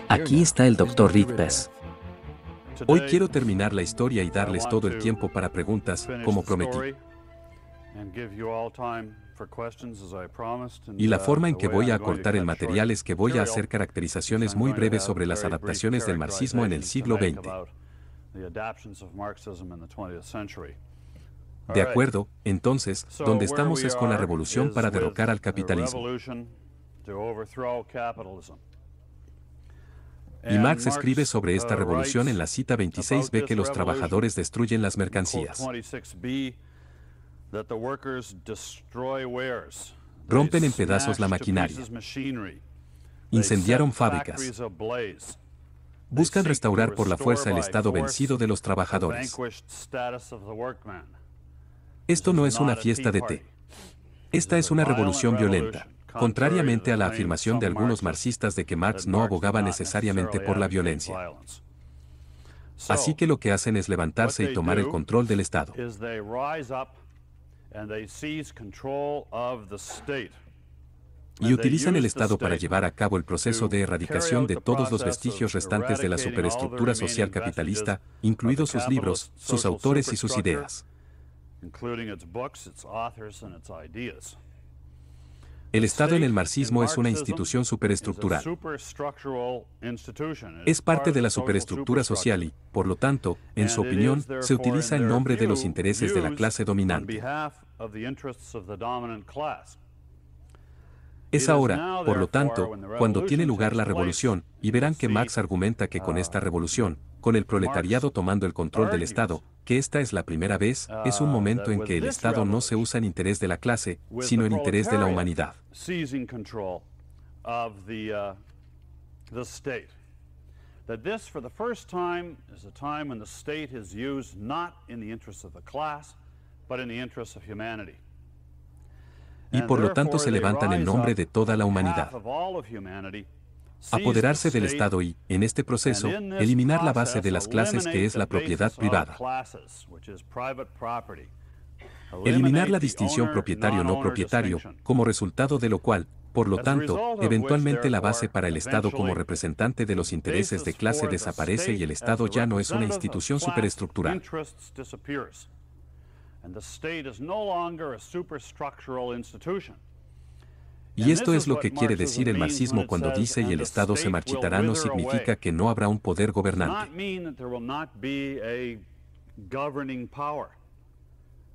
Aquí está el Dr. Rick Pez. Hoy quiero terminar la historia y darles todo el tiempo para preguntas, como prometí. Y la forma en que voy a acortar el material es que voy a hacer caracterizaciones muy breves sobre las adaptaciones del marxismo en el siglo XX. De acuerdo, entonces, donde estamos es con la revolución para derrocar al capitalismo. Y Marx escribe sobre esta revolución en la cita 26b que los trabajadores destruyen las mercancías. Rompen en pedazos la maquinaria. Incendiaron fábricas. Buscan restaurar por la fuerza el estado vencido de los trabajadores. Esto no es una fiesta de té. Esta es una revolución violenta, contrariamente a la afirmación de algunos marxistas de que Marx no abogaba necesariamente por la violencia. Así que lo que hacen es levantarse y tomar el control del Estado. Y utilizan el Estado para llevar a cabo el proceso de erradicación de todos los vestigios restantes de la superestructura social capitalista, incluidos sus libros, sus autores y sus ideas. El Estado en el marxismo es una institución superestructural. Es parte de la superestructura social y, por lo tanto, en su opinión, se utiliza en nombre de los intereses de la clase dominante. Es ahora, por lo tanto, cuando tiene lugar la revolución, y verán que Marx argumenta que con esta revolución, con el proletariado tomando el control del Estado, que esta es la primera vez, es un momento en que el Estado no se usa en interés de la clase, sino en interés de la humanidad. That this, for the first time, is a time when the state is used not in the interests of the class, but in the interests of humanity. Y por lo tanto se levantan en nombre de toda la humanidad. Apoderarse del Estado y, en este proceso, eliminar la base de las clases que es la propiedad privada. Eliminar la distinción propietario-no propietario, como resultado de lo cual, por lo tanto, eventualmente la base para el Estado como representante de los intereses de clase desaparece y el Estado ya no es una institución superestructural. Y esto es lo que quiere decir el marxismo cuando dice y el Estado se marchitará no significa que no habrá un poder gobernante.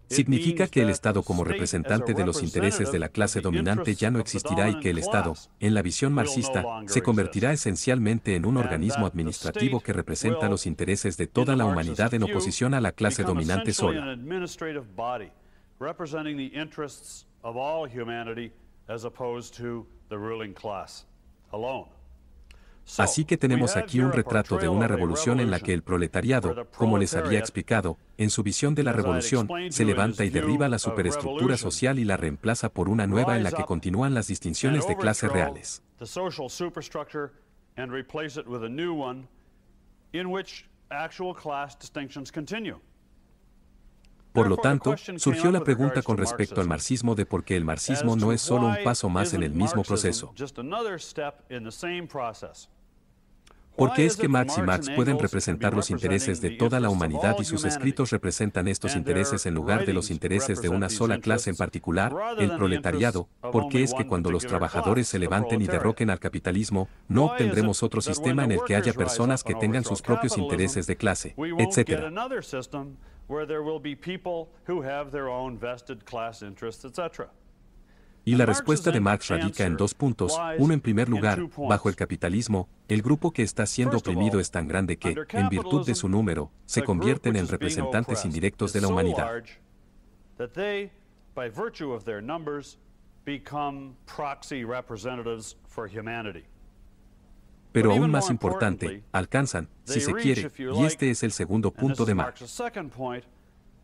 Significa que el Estado como representante de los intereses de la clase dominante ya no existirá y que el Estado, en la visión marxista, se convertirá esencialmente en un organismo administrativo que representa los intereses de toda la humanidad en oposición a la clase dominante sola. Así que tenemos aquí un retrato de una revolución en la que el proletariado, como les había explicado, en su visión de la revolución, se levanta y derriba la superestructura social y la reemplaza por una nueva en la que continúan las distinciones de clase reales. Por lo tanto, surgió la pregunta con respecto al marxismo de por qué el marxismo no es solo un paso más en el mismo proceso. ¿Por qué es que Marx y Marx pueden representar los intereses de toda la humanidad y sus escritos representan estos intereses en lugar de los intereses de una sola clase en particular, el proletariado? ¿Por qué es que cuando los trabajadores se levanten y derroquen al capitalismo, no obtendremos otro sistema en el que haya personas que tengan sus propios intereses de clase, etcétera? Y la respuesta de Marx radica en 2 puntos. Uno, en primer lugar, bajo el capitalismo, el grupo que está siendo oprimido es tan grande que, en virtud de su número, se convierten en representantes indirectos de la humanidad. Pero aún más importante, alcanzan, si se quiere, y este es el segundo punto de Marx,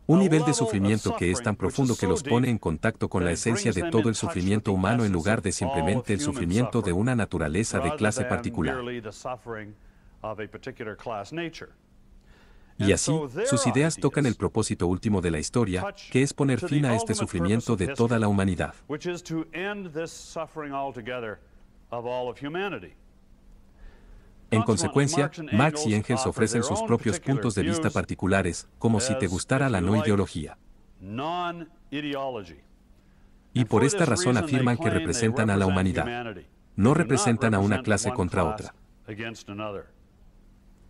un nivel de sufrimiento que es tan profundo que los pone en contacto con la esencia de todo el sufrimiento humano en lugar de simplemente el sufrimiento de una naturaleza de clase particular. Y así, sus ideas tocan el propósito último de la historia, que es poner fin a este sufrimiento de toda la humanidad. En consecuencia, Marx y Engels ofrecen sus propios puntos de vista particulares, como si te gustara la no ideología. Y por esta razón afirman que representan a la humanidad. No representan a una clase contra otra.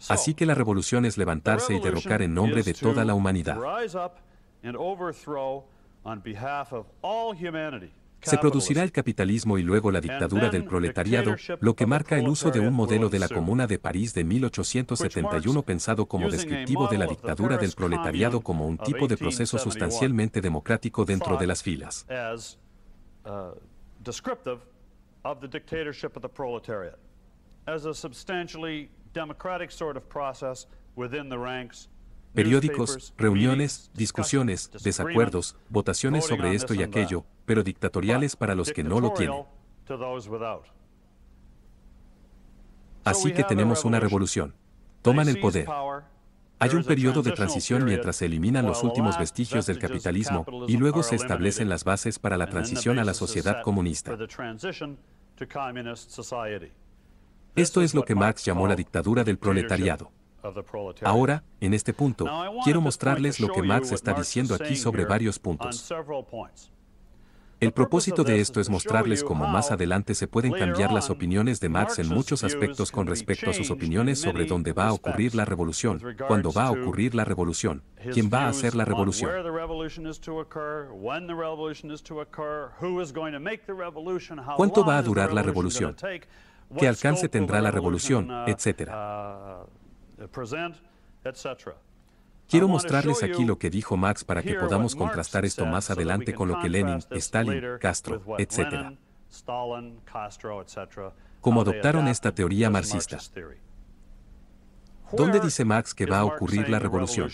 Así que la revolución es levantarse y derrocar en nombre de toda la humanidad. Se producirá el capitalismo y luego la dictadura del proletariado, lo que marca el uso de un modelo de la Comuna de París de 1871 pensado como descriptivo de la dictadura del proletariado como un tipo de proceso sustancialmente democrático dentro de las filas. Periódicos, reuniones, discusiones, desacuerdos, votaciones sobre esto y aquello, pero dictatoriales para los que no lo tienen. Así que tenemos una revolución. Toman el poder. Hay un periodo de transición mientras se eliminan los últimos vestigios del capitalismo y luego se establecen las bases para la transición a la sociedad comunista. Esto es lo que Marx llamó la dictadura del proletariado. Ahora, en este punto, quiero mostrarles lo que Marx está diciendo aquí sobre varios puntos. El propósito de esto es mostrarles cómo más adelante se pueden cambiar las opiniones de Marx en muchos aspectos con respecto a sus opiniones sobre dónde va a ocurrir la revolución, cuándo va a ocurrir la revolución, quién va a hacer la revolución, cuánto va a durar la revolución, qué alcance tendrá la revolución, etc. Quiero mostrarles aquí lo que dijo Marx para que podamos contrastar esto más adelante con lo que Lenin, Stalin, Castro, etc. Cómo adoptaron esta teoría marxista. ¿Dónde dice Marx que va a ocurrir la revolución?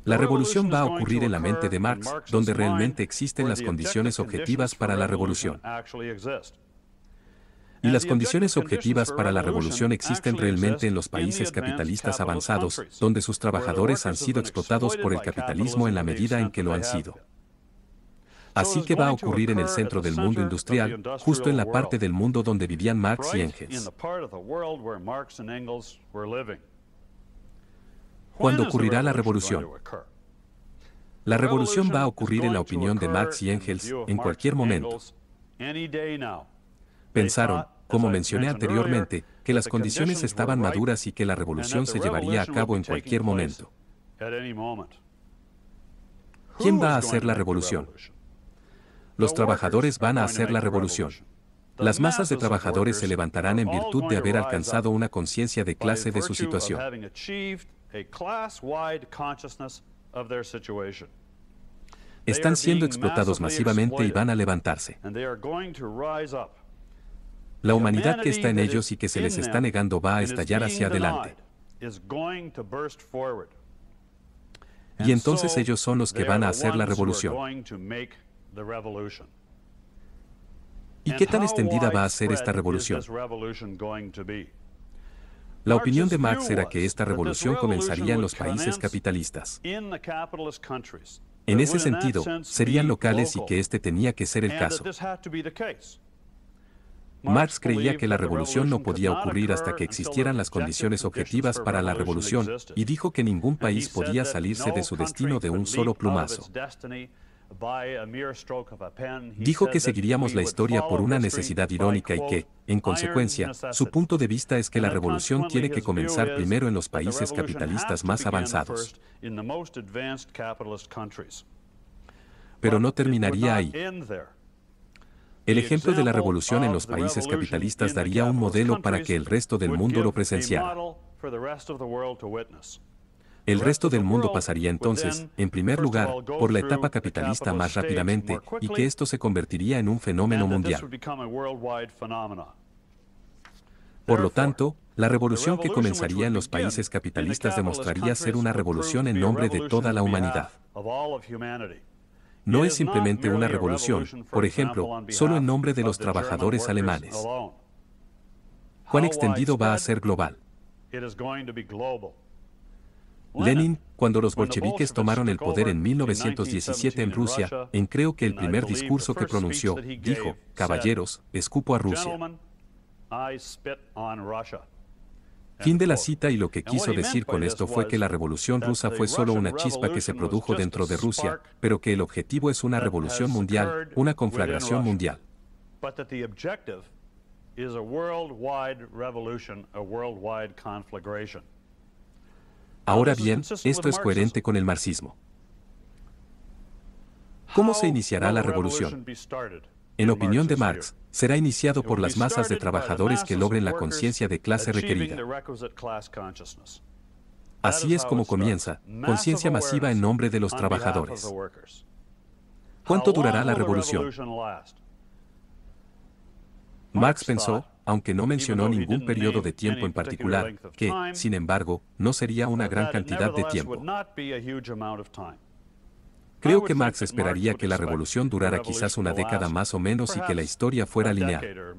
La revolución va a ocurrir en la mente de Marx, donde realmente existen las condiciones objetivas para la revolución. Y las condiciones objetivas para la revolución existen realmente en los países capitalistas avanzados, donde sus trabajadores han sido explotados por el capitalismo en la medida en que lo han sido. Así que va a ocurrir en el centro del mundo industrial, justo en la parte del mundo donde vivían Marx y Engels. ¿Cuándo ocurrirá la revolución? La revolución va a ocurrir en la opinión de Marx y Engels, en cualquier momento. Pensaron, como mencioné anteriormente, que las condiciones estaban maduras y que la revolución se llevaría a cabo en cualquier momento. ¿Quién va a hacer la revolución? Los trabajadores van a hacer la revolución. Las masas de trabajadores se levantarán en virtud de haber alcanzado una conciencia de clase de su situación. Están siendo explotados masivamente y van a levantarse. La humanidad que está en ellos y que se les está negando va a estallar hacia adelante. Y entonces ellos son los que van a hacer la revolución. ¿Y qué tan extendida va a ser esta revolución? La opinión de Marx era que esta revolución comenzaría en los países capitalistas. En ese sentido, serían locales y que este tenía que ser el caso. Marx creía que la revolución no podía ocurrir hasta que existieran las condiciones objetivas para la revolución, y dijo que ningún país podía salirse de su destino de un solo plumazo. Dijo que seguiríamos la historia por una necesidad irónica y que, en consecuencia, su punto de vista es que la revolución tiene que comenzar primero en los países capitalistas más avanzados. Pero no terminaría ahí. El ejemplo de la revolución en los países capitalistas daría un modelo para que el resto del mundo lo presenciara. El resto del mundo pasaría entonces, en primer lugar, por la etapa capitalista más rápidamente, y que esto se convertiría en un fenómeno mundial. Por lo tanto, la revolución que comenzaría en los países capitalistas demostraría ser una revolución en nombre de toda la humanidad. No es simplemente una revolución, por ejemplo, solo en nombre de los trabajadores alemanes. ¿Cuán extendido va a ser global? Lenin, cuando los bolcheviques tomaron el poder en 1917 en Rusia, en creo que el primer discurso que pronunció, dijo, «Caballeros, escupo a Rusia». I spit on Russia. Fin de la cita, y lo que quiso decir con esto fue que la revolución rusa fue solo una chispa que se produjo dentro de Rusia, pero que el objetivo es una revolución mundial, una conflagración mundial. But that the objective is a worldwide revolution, a worldwide conflagration. Ahora bien, esto es coherente con el marxismo. ¿Cómo se iniciará la revolución? En opinión de Marx, será iniciado por las masas de trabajadores que logren la conciencia de clase requerida. Así es como comienza, conciencia masiva en nombre de los trabajadores. ¿Cuánto durará la revolución? Marx pensó, aunque no mencionó ningún periodo de tiempo en particular, que, sin embargo, no sería una gran cantidad de tiempo. Creo que Marx esperaría que la revolución durara quizás una década más o menos y que la historia fuera lineal.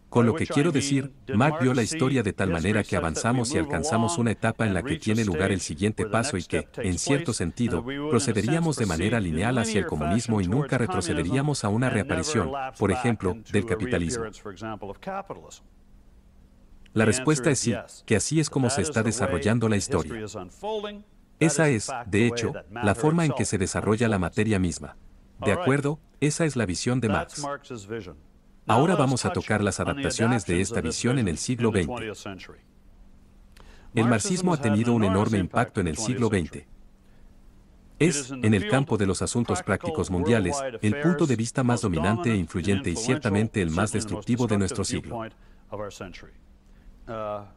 Con lo que quiero decir, Marx vio la historia de tal manera que avanzamos y alcanzamos una etapa en la que tiene lugar el siguiente paso y que, en cierto sentido, procederíamos de manera lineal hacia el comunismo y nunca retrocederíamos a una reaparición, por ejemplo, del capitalismo. La respuesta es sí, que así es como se está desarrollando la historia. Esa es, de hecho, la forma en que se desarrolla la materia misma. ¿De acuerdo? Esa es la visión de Marx. Ahora vamos a tocar las adaptaciones de esta visión en el siglo XX. El marxismo ha tenido un enorme impacto en el siglo XX. Es, en el campo de los asuntos prácticos mundiales, el punto de vista más dominante e influyente y ciertamente el más destructivo de nuestro siglo.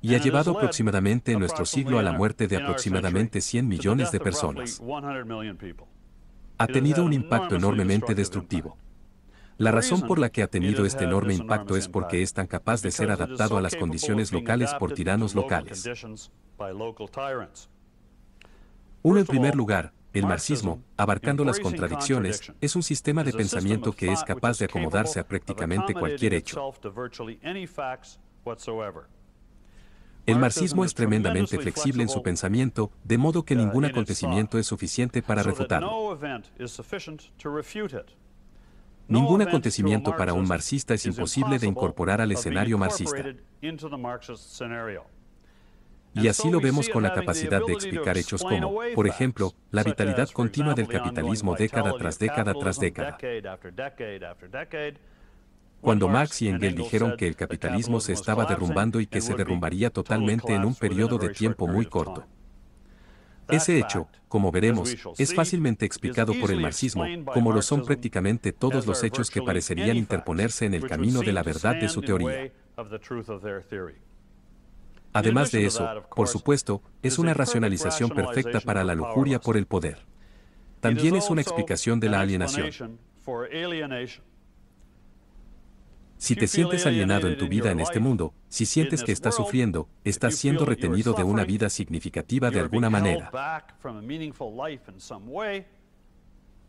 Y ha llevado aproximadamente en nuestro siglo a la muerte de aproximadamente 100 millones de personas. Ha tenido un impacto enormemente destructivo. La razón por la que ha tenido este enorme impacto es porque es tan capaz de ser adaptado a las condiciones locales por tiranos locales. Uno, en primer lugar, el marxismo, abarcando las contradicciones, es un sistema de pensamiento que es capaz de acomodarse a prácticamente cualquier hecho. El marxismo es tremendamente flexible en su pensamiento, de modo que ningún acontecimiento es suficiente para refutarlo. Ningún acontecimiento para un marxista es imposible de incorporar al escenario marxista. Y así lo vemos con la capacidad de explicar hechos como, por ejemplo, la vitalidad continua del capitalismo década tras década tras década. Cuando Marx y Engels dijeron que el capitalismo se estaba derrumbando y que se derrumbaría totalmente en un periodo de tiempo muy corto. Ese hecho, como veremos, es fácilmente explicado por el marxismo, como lo son prácticamente todos los hechos que parecerían interponerse en el camino de la verdad de su teoría. Además de eso, por supuesto, es una racionalización perfecta para la lujuria por el poder. También es una explicación de la alienación. Si te sientes alienado en tu vida en este mundo, si sientes que estás sufriendo, estás siendo retenido de una vida significativa de alguna manera.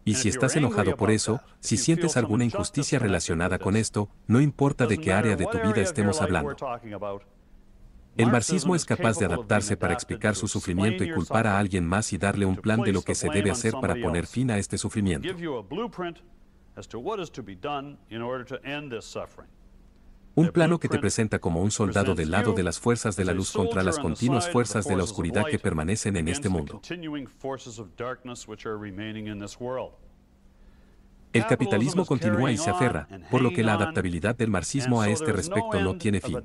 Y si estás enojado por eso, si sientes alguna injusticia relacionada con esto, no importa de qué área de tu vida estemos hablando. El marxismo es capaz de adaptarse para explicar su sufrimiento y culpar a alguien más y darle un plan de lo que se debe hacer para poner fin a este sufrimiento. Un plano que te presenta como un soldado del lado de las fuerzas de la luz contra las continuas fuerzas de la oscuridad que permanecen en este mundo. El capitalismo continúa y se aferra, por lo que la adaptabilidad del marxismo a este respecto no tiene fin.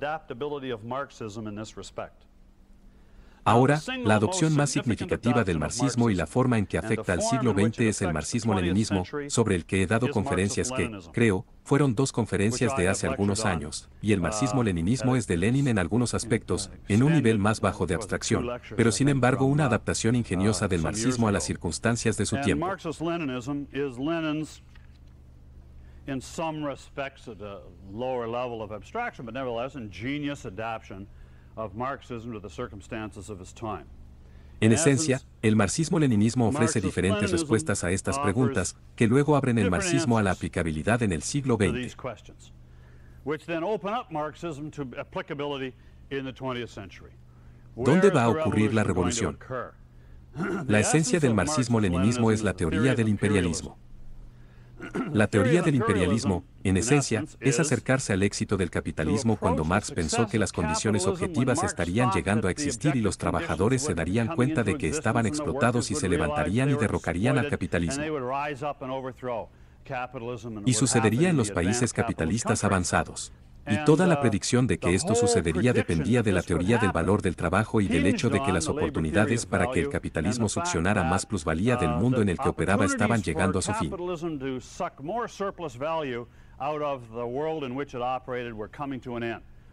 Ahora, la adopción más significativa del marxismo y la forma en que afecta al siglo XX es el marxismo-leninismo, sobre el que he dado conferencias que, creo, fueron 2 conferencias de hace algunos años, y el marxismo-leninismo es de Lenin en algunos aspectos, en un nivel más bajo de abstracción, pero sin embargo una adaptación ingeniosa del marxismo a las circunstancias de su tiempo. In some respects at a lower level of abstraction, but nevertheless ingenious adaptation of Marxism to the circumstances of his time. En esencia, el marxismo-leninismo ofrece diferentes respuestas a estas preguntas, que luego abren el marxismo a la aplicabilidad en el siglo XX. ¿Dónde va a ocurrir la revolución? La esencia del marxismo-leninismo es la teoría del imperialismo. La teoría del imperialismo, en esencia, es acercarse al éxito del capitalismo cuando Marx pensó que las condiciones objetivas estarían llegando a existir y los trabajadores se darían cuenta de que estaban explotados y se levantarían y derrocarían al capitalismo. Y sucedería en los países capitalistas avanzados. Y toda la predicción de que esto sucedería dependía de la teoría del valor del trabajo y del hecho de que las oportunidades para que el capitalismo succionara más plusvalía del mundo en el que operaba estaban llegando a su fin.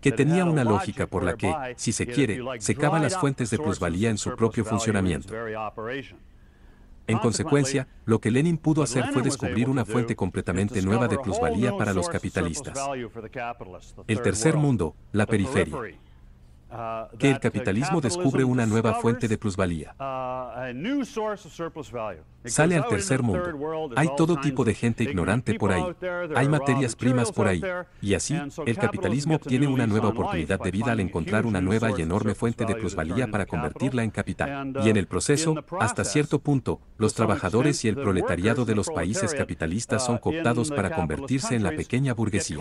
Que tenía una lógica por la que, si se quiere, secaba las fuentes de plusvalía en su propio funcionamiento. En consecuencia, lo que Lenin pudo hacer fue descubrir una fuente completamente nueva de plusvalía para los capitalistas. El tercer mundo, la periferia. Que el capitalismo descubre una nueva fuente de plusvalía. Sale al tercer mundo. Hay todo tipo de gente ignorante por ahí. Hay materias primas por ahí. Y así, el capitalismo obtiene una nueva oportunidad de vida al encontrar una nueva y enorme fuente de plusvalía para convertirla en capital. Y en el proceso, hasta cierto punto, los trabajadores y el proletariado de los países capitalistas son cooptados para convertirse en la pequeña burguesía.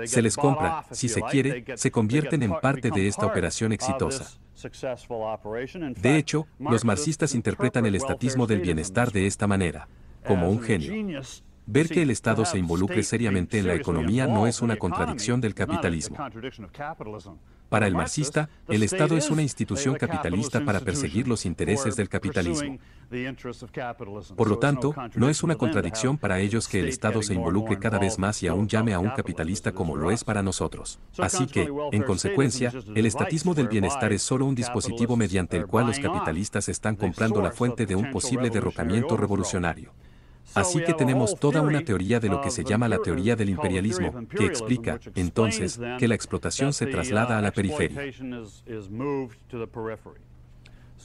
Se les compra, si se quiere, se convierten en parte de esta operación exitosa. De hecho, los marxistas interpretan el estatismo del bienestar de esta manera, como un genio. Ver que el Estado se involucre seriamente en la economía no es una contradicción del capitalismo. Para el marxista, el Estado es una institución capitalista para perseguir los intereses del capitalismo. Por lo tanto, no es una contradicción para ellos que el Estado se involucre cada vez más y aún llame a un capitalista como lo es para nosotros. Así que, en consecuencia, el estatismo del bienestar es solo un dispositivo mediante el cual los capitalistas están comprando la fuente de un posible derrocamiento revolucionario. Así que tenemos toda una teoría de lo que se llama la teoría del imperialismo, que explica, entonces, que la explotación se traslada a la periferia.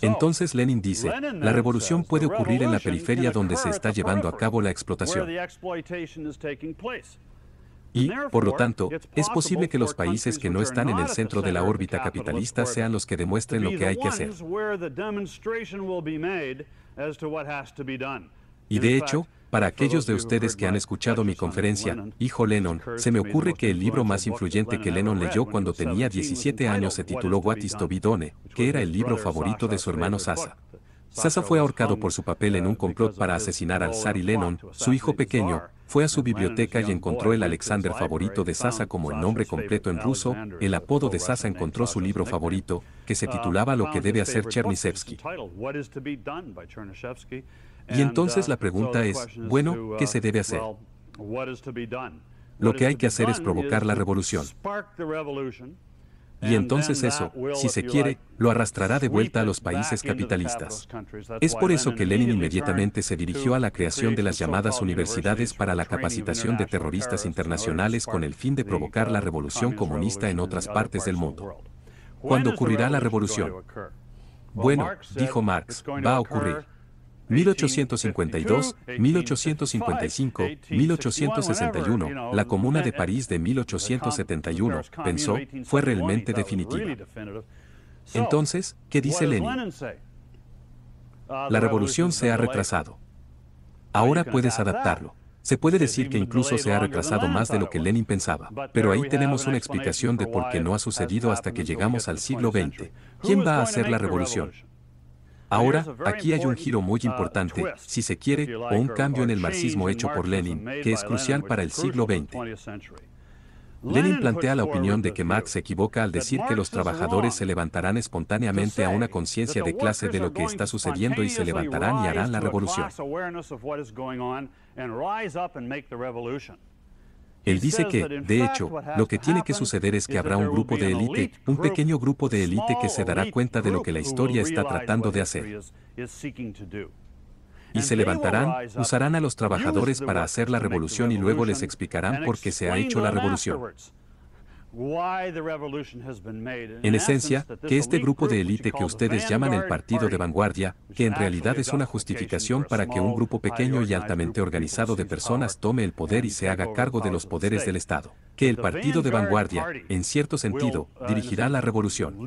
Entonces Lenin dice, la revolución puede ocurrir en la periferia donde se está llevando a cabo la explotación. Y, por lo tanto, es posible que los países que no están en el centro de la órbita capitalista sean los que demuestren lo que hay que hacer. Y de hecho, para aquellos de ustedes que han escuchado mi conferencia, Hijo Lennon, se me ocurre que el libro más influyente que Lennon leyó cuando tenía 17 años se tituló What is to be done, que era el libro favorito de su hermano Sasa. Sasa fue ahorcado por su papel en un complot para asesinar al zar y Lennon, su hijo pequeño, fue a su biblioteca y encontró el Alexander favorito de Sasa como el nombre completo en ruso, el apodo de Sasa encontró su libro favorito, que se titulaba Lo que debe hacer Chernyshevsky. Y entonces la pregunta es, bueno, ¿qué se debe hacer? Lo que hay que hacer es provocar la revolución. Y entonces eso, si se quiere, lo arrastrará de vuelta a los países capitalistas. Es por eso que Lenin inmediatamente se dirigió a la creación de las llamadas universidades para la capacitación de terroristas internacionales con el fin de provocar la revolución comunista en otras partes del mundo. ¿Cuándo ocurrirá la revolución? Bueno, dijo Marx, va a ocurrir. 1852, 1855, 1861, la Comuna de París de 1871, pensó, fue realmente definitiva. Entonces, ¿qué dice Lenin? La revolución se ha retrasado. Ahora puedes adaptarlo. Se puede decir que incluso se ha retrasado más de lo que Lenin pensaba, pero ahí tenemos una explicación de por qué no ha sucedido hasta que llegamos al siglo XX. ¿Quién va a hacer la revolución? Ahora, aquí hay un giro muy importante, si se quiere, o un cambio en el marxismo hecho por Lenin, que es crucial para el siglo XX. Lenin plantea la opinión de que Marx se equivoca al decir que los trabajadores se levantarán espontáneamente a una conciencia de clase de lo que está sucediendo y se levantarán y harán la revolución. Él dice que, de hecho, lo que tiene que suceder es que habrá un grupo de élite, un pequeño grupo de élite que se dará cuenta de lo que la historia está tratando de hacer. Y se levantarán, usarán a los trabajadores para hacer la revolución y luego les explicarán por qué se ha hecho la revolución. En esencia, que este grupo de élite que ustedes llaman el Partido de Vanguardia, que en realidad es una justificación para que un grupo pequeño y altamente organizado de personas tome el poder y se haga cargo de los poderes del Estado, que el Partido de Vanguardia, en cierto sentido, dirigirá la revolución.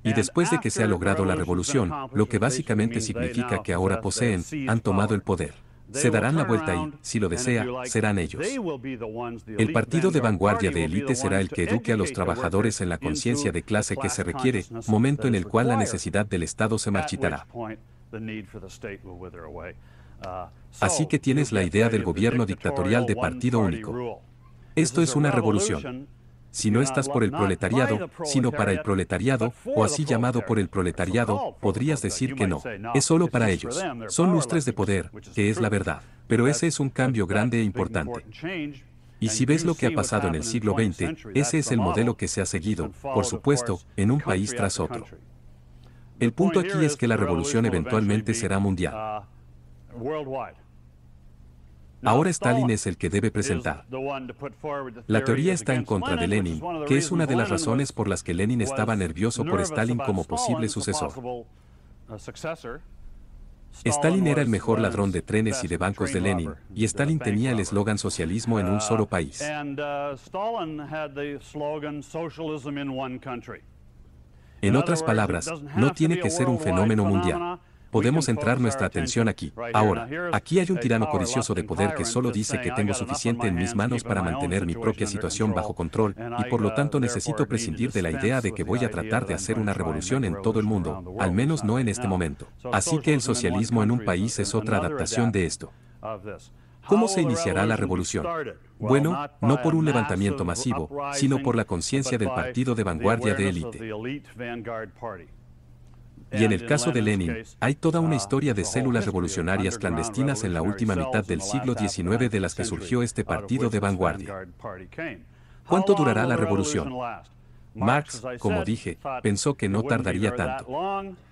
Y después de que se ha logrado la revolución, lo que básicamente significa que ahora poseen, han tomado el poder. Se darán la vuelta y, si lo desea, serán ellos. El partido de vanguardia de élite será el que eduque a los trabajadores en la conciencia de clase que se requiere, momento en el cual la necesidad del Estado se marchitará. Así que tienes la idea del gobierno dictatorial de partido único. Esto es una revolución. Si no estás por el proletariado, sino para el proletariado, o así llamado por el proletariado, podrías decir que no. Es solo para ellos. Son lustres de poder, que es la verdad. Pero ese es un cambio grande e importante. Y si ves lo que ha pasado en el siglo XX, ese es el modelo que se ha seguido, por supuesto, en un país tras otro. El punto aquí es que la revolución eventualmente será mundial. Ahora Stalin es el que debe presentar. La teoría está en contra de Lenin, que es una de las razones por las que Lenin estaba nervioso por Stalin como posible sucesor. Stalin era el mejor ladrón de trenes y de bancos de Lenin, y Stalin tenía el eslogan socialismo en un solo país. En otras palabras, no tiene que ser un fenómeno mundial. Podemos centrar nuestra atención aquí. Ahora, aquí hay un tirano codicioso de poder que solo dice que tengo suficiente en mis manos para mantener mi propia situación bajo control, y por lo tanto necesito prescindir de la idea de que voy a tratar de hacer una revolución en todo el mundo, al menos no en este momento. Así que el socialismo en un país es otra adaptación de esto. ¿Cómo se iniciará la revolución? Bueno, no por un levantamiento masivo, sino por la conciencia del partido de vanguardia de élite. Y en el caso de Lenin, hay toda una historia de células revolucionarias clandestinas en la última mitad del siglo XIX de las que surgió este partido de vanguardia. ¿Cuánto durará la revolución? Marx, como dije, pensó que no tardaría tanto.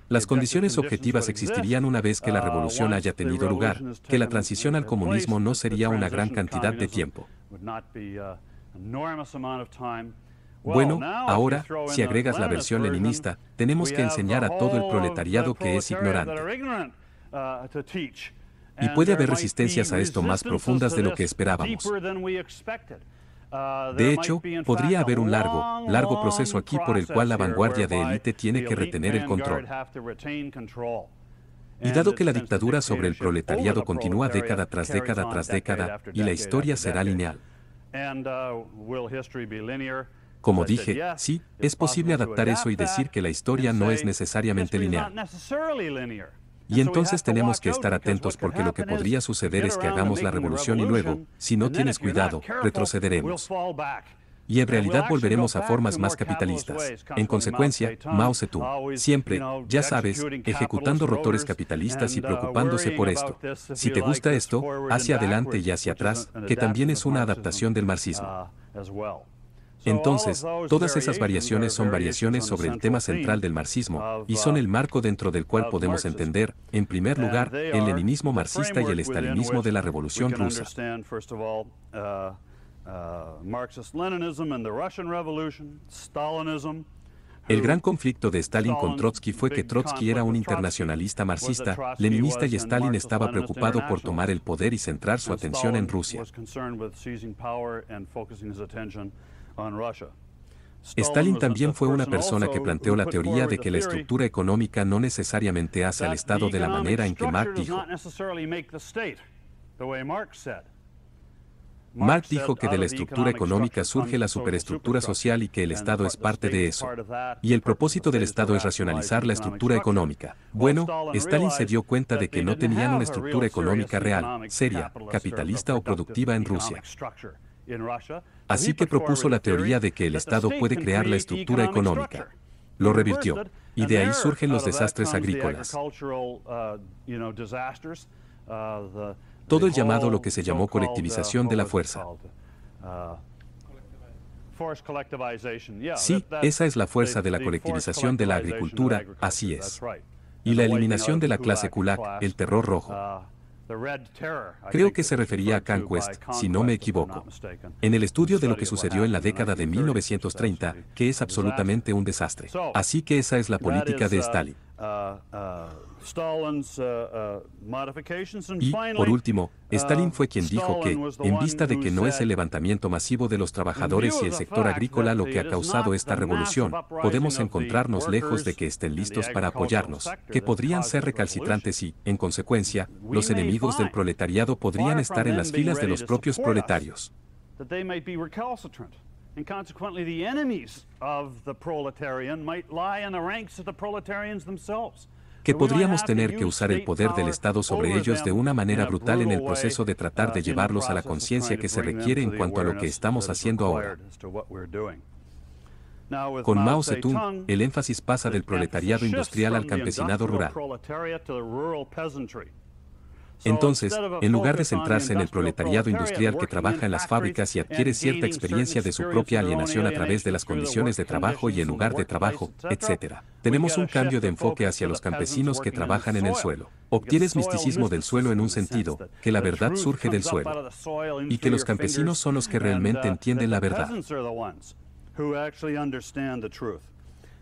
Las condiciones objetivas existirían una vez que la revolución haya tenido lugar, que la transición al comunismo no sería una gran cantidad de tiempo. Bueno, ahora, si agregas la versión leninista, tenemos que enseñar a todo el proletariado que es ignorante. Y puede haber resistencias a esto más profundas de lo que esperábamos. De hecho, podría haber un largo proceso aquí por el cual la vanguardia de élite tiene que retener el control. Y dado que la dictadura sobre el proletariado continúa década tras década tras década, y la historia será lineal. Como dije, sí, es posible adaptar eso y decir que la historia no es necesariamente lineal. Y entonces tenemos que estar atentos porque lo que podría suceder es que hagamos la revolución y luego, si no tienes cuidado, retrocederemos. Y en realidad volveremos a formas más capitalistas. En consecuencia, Mao Zedong, siempre, ya sabes, ejecutando rotores capitalistas y preocupándose por esto. Si te gusta esto, hacia adelante y hacia atrás, que también es una adaptación del marxismo. Entonces, todas esas variaciones son variaciones sobre el tema central del marxismo, y son el marco dentro del cual podemos entender, en primer lugar, el leninismo marxista y el estalinismo de la Revolución Rusa. El gran conflicto de Stalin con Trotsky fue que Trotsky era un internacionalista marxista, leninista y Stalin estaba preocupado por tomar el poder y centrar su atención en Rusia. Stalin también fue una persona que planteó la teoría de que la estructura económica no necesariamente hace al Estado de la manera en que Marx dijo. Marx dijo que de la estructura económica surge la superestructura social y que el Estado es parte de eso. Y el propósito del Estado es racionalizar la estructura económica. Bueno, Stalin se dio cuenta de que no tenían una estructura económica real, seria, capitalista o productiva en Rusia. Así que propuso la teoría de que el Estado puede crear la estructura económica. Lo revirtió. Y de ahí surgen los desastres agrícolas. Todo el llamado lo que se llamó colectivización de la fuerza. Sí, esa es la fuerza de la colectivización de la agricultura, así es. Y la eliminación de la clase kulak, el terror rojo. Creo que se refería a Conquest, si no me equivoco. En el estudio de lo que sucedió en la década de 1930, que es absolutamente un desastre. Así que esa es la política de Stalin. Y, por último, Stalin fue quien dijo que, en vista de que no es el levantamiento masivo de los trabajadores y el sector agrícola lo que ha causado esta revolución, podemos encontrarnos lejos de que estén listos para apoyarnos, que podrían ser recalcitrantes y, en consecuencia, los enemigos del proletariado podrían estar en las filas de los propios proletarios. And consequently, the enemies of the proletarian might lie in the ranks of the proletarians themselves. Que podríamos tener que usar el poder del Estado sobre ellos de una manera brutal en el proceso de tratar de llevarlos a la conciencia que se requiere en cuanto a lo que estamos haciendo ahora. Con Mao Zedong, el énfasis pasa del proletariado industrial al campesinado rural. Entonces, en lugar de centrarse en el proletariado industrial que trabaja en las fábricas y adquiere cierta experiencia de su propia alienación a través de las condiciones de trabajo y el lugar de trabajo, etc., tenemos un cambio de enfoque hacia los campesinos que trabajan en el suelo. Obtienes misticismo del suelo en un sentido, que la verdad surge del suelo, y que los campesinos son los que realmente entienden la verdad.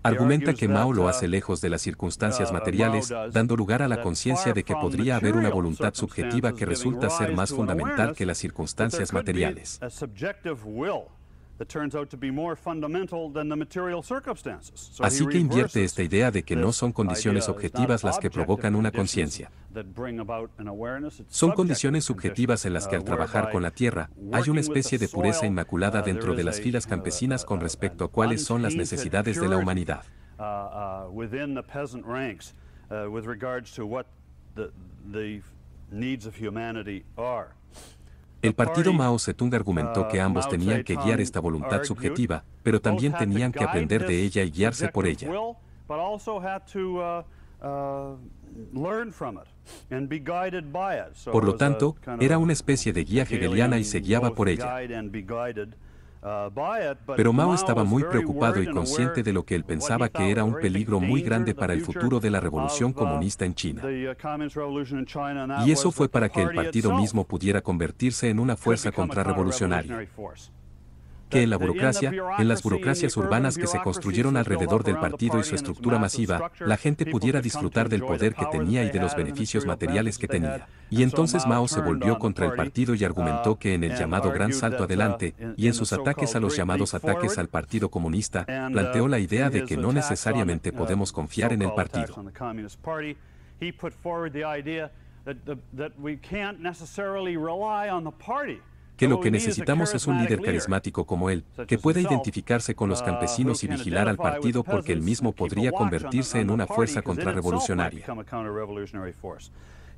Argumenta que Mao lo hace lejos de las circunstancias materiales, dando lugar a la conciencia de que podría haber una voluntad subjetiva que resulta ser más fundamental que las circunstancias materiales. Así que invierte esta idea de que no son condiciones objetivas las que provocan una conciencia. Son condiciones subjetivas en las que al trabajar con la tierra, hay una especie de pureza inmaculada dentro de las filas campesinas con respecto a cuáles son las necesidades de la humanidad. El partido Mao Zedong argumentó que ambos tenían que guiar esta voluntad subjetiva, pero también tenían que aprender de ella y guiarse por ella. Por lo tanto, era una especie de guía hegeliana y se guiaba por ella. Pero Mao estaba muy preocupado y consciente de lo que él pensaba que era un peligro muy grande para el futuro de la revolución comunista en China. Y eso fue para que el partido mismo pudiera convertirse en una fuerza contrarrevolucionaria. Que en las burocracias urbanas que se construyeron alrededor del partido y su estructura masiva, la gente pudiera disfrutar del poder que tenía y de los beneficios materiales que tenía. Y entonces Mao se volvió contra el partido y argumentó que en el llamado Gran Salto Adelante, y en sus ataques a los llamados ataques al Partido Comunista, planteó la idea de que no necesariamente podemos confiar en el partido. Que lo que necesitamos es un líder carismático como él, que pueda identificarse con los campesinos y vigilar al partido porque él mismo podría convertirse en una fuerza contrarrevolucionaria.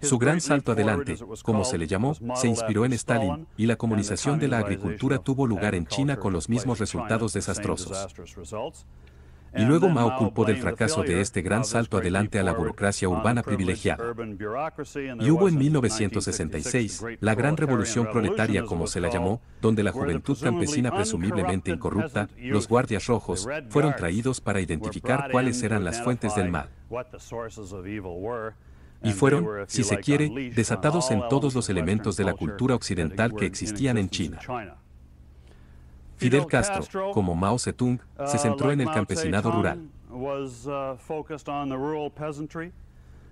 Su gran salto adelante, como se le llamó, se inspiró en Stalin, y la comunización de la agricultura tuvo lugar en China con los mismos resultados desastrosos. Y luego Mao culpó del fracaso de este gran salto adelante a la burocracia urbana privilegiada. Y hubo en 1966, la gran revolución proletaria como se la llamó, donde la juventud campesina presumiblemente incorrupta, los guardias rojos, fueron traídos para identificar cuáles eran las fuentes del mal. Y fueron, si se quiere, desatados en todos los elementos de la cultura occidental que existían en China. Fidel Castro, como Mao Zedong, se centró en el campesinado rural.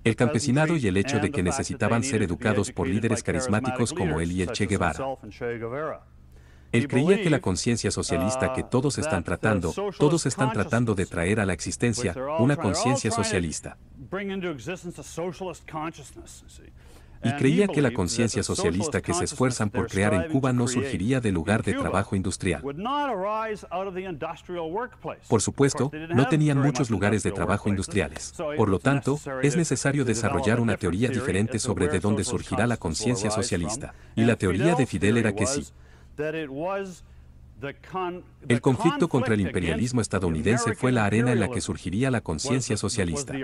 El campesinado y el hecho de que necesitaban ser educados por líderes carismáticos como él y el Che Guevara. Él creía que la conciencia socialista que todos están tratando de traer a la existencia, una conciencia socialista. Y creía que la conciencia socialista que se esfuerzan por crear en Cuba no surgiría del lugar de trabajo industrial. Por supuesto, no tenían muchos lugares de trabajo industriales. Por lo tanto, es necesario desarrollar una teoría diferente sobre de dónde surgirá la conciencia socialista. Y la teoría de Fidel era que sí. El conflicto contra el imperialismo estadounidense fue la arena en la que surgiría la conciencia socialista.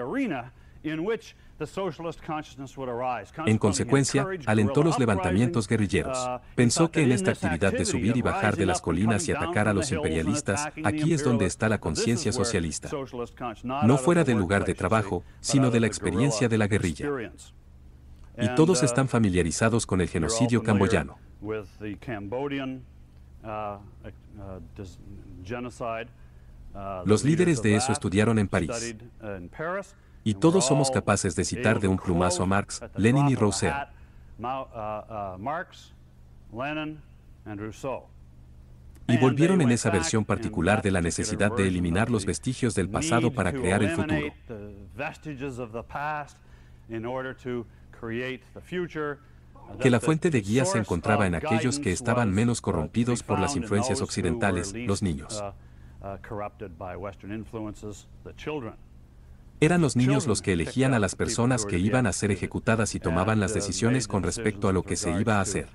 En consecuencia, alentó los levantamientos guerrilleros. Pensó que en esta actividad de subir y bajar de las colinas y atacar a los imperialistas, aquí es donde está la conciencia socialista. No fuera del lugar de trabajo, sino de la experiencia de la guerrilla. Y todos están familiarizados con el genocidio camboyano. Los líderes de eso estudiaron en París. Y todos somos capaces de citar de un plumazo a Marx, Lenin y Rousseau. Marx, Lenin, and Rousseau. Y volvieron en esa versión particular de la necesidad de eliminar los vestigios del pasado para crear el futuro. Que la fuente de guía se encontraba en aquellos que estaban menos corrompidos por las influencias occidentales, los niños. Eran los niños los que elegían a las personas que iban a ser ejecutadas y tomaban las decisiones con respecto a lo que se iba a hacer.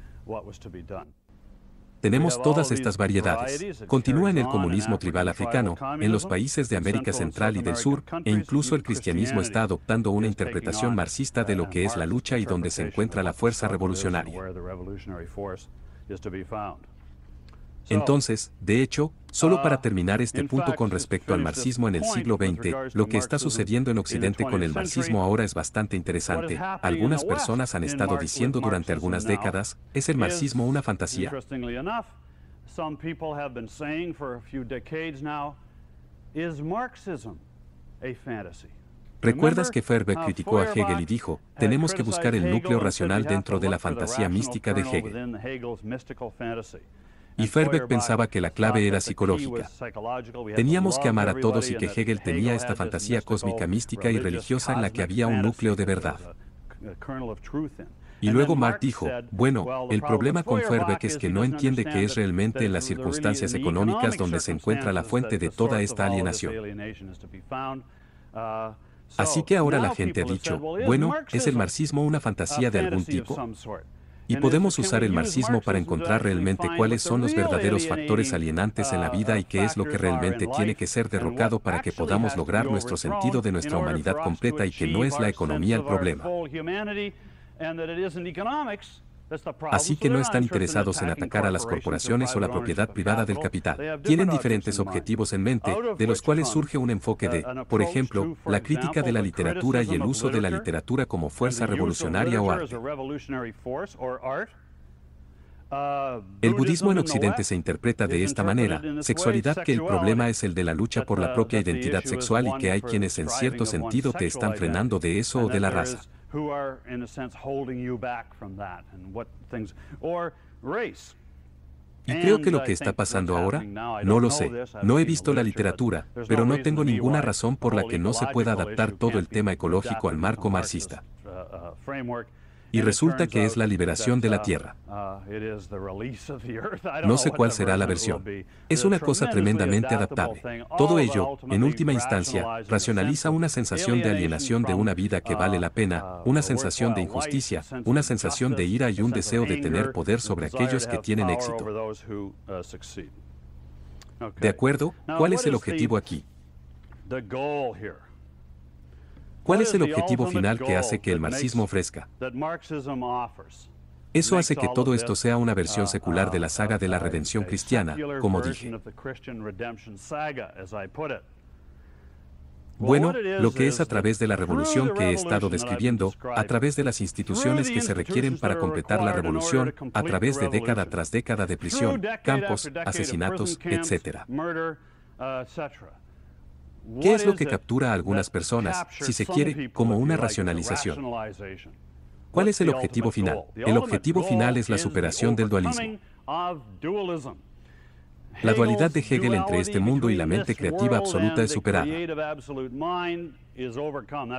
Tenemos todas estas variedades. Continúa en el comunismo tribal africano, en los países de América Central y del Sur, e incluso el cristianismo está adoptando una interpretación marxista de lo que es la lucha y donde se encuentra la fuerza revolucionaria. Entonces, de hecho, solo para terminar este punto con respecto al marxismo en el siglo XX, lo que está sucediendo en Occidente con el marxismo ahora es bastante interesante. Algunas personas han estado diciendo durante algunas décadas, ¿es el marxismo una fantasía? ¿Recuerdas que Feuerbach criticó a Hegel y dijo, tenemos que buscar el núcleo racional dentro de la fantasía mística de Hegel? Y Feuerbach pensaba que la clave era psicológica. Teníamos que amar a todos y que Hegel tenía esta fantasía cósmica mística y religiosa en la que había un núcleo de verdad. Y luego Marx dijo, bueno, el problema con Feuerbach es que no entiende que es realmente en las circunstancias económicas donde se encuentra la fuente de toda esta alienación. Así que ahora la gente ha dicho, bueno, ¿es el marxismo una fantasía de algún tipo? Y podemos usar el marxismo para encontrar realmente cuáles son los verdaderos factores alienantes en la vida y qué es lo que realmente tiene que ser derrocado para que podamos lograr nuestro sentido de nuestra humanidad completa y que no es la economía el problema. Así que no están interesados en atacar a las corporaciones o la propiedad privada del capital. Tienen diferentes objetivos en mente, de los cuales surge un enfoque de, por ejemplo, la crítica de la literatura y el uso de la literatura como fuerza revolucionaria o arte. El budismo en Occidente se interpreta de esta manera, sexualidad, que el problema es el de la lucha por la propia identidad sexual y que hay quienes en cierto sentido te están frenando de eso o de la raza. Y creo que lo que está pasando ahora, no lo sé, no he visto la literatura, pero no tengo ninguna razón por la que no se pueda adaptar todo el tema ecológico al marco marxista. Y resulta que es la liberación de la Tierra. No sé cuál será la versión. Es una cosa tremendamente adaptable. Todo ello, en última instancia, racionaliza una sensación de alienación de una vida que vale la pena, una sensación de injusticia, una sensación de ira y un deseo de tener poder sobre aquellos que tienen éxito. ¿De acuerdo? ¿Cuál es el objetivo aquí? ¿Cuál es el objetivo final que hace que el marxismo ofrezca? Eso hace que todo esto sea una versión secular de la saga de la redención cristiana, como dije. Bueno, lo que es a través de la revolución que he estado describiendo, a través de las instituciones que se requieren para completar la revolución, a través de década tras década de prisión, campos, asesinatos, etc. ¿Qué es lo que captura a algunas personas, si se quiere, como una racionalización? ¿Cuál es el objetivo final? El objetivo final es la superación del dualismo. La dualidad de Hegel entre este mundo y la mente creativa absoluta es superada.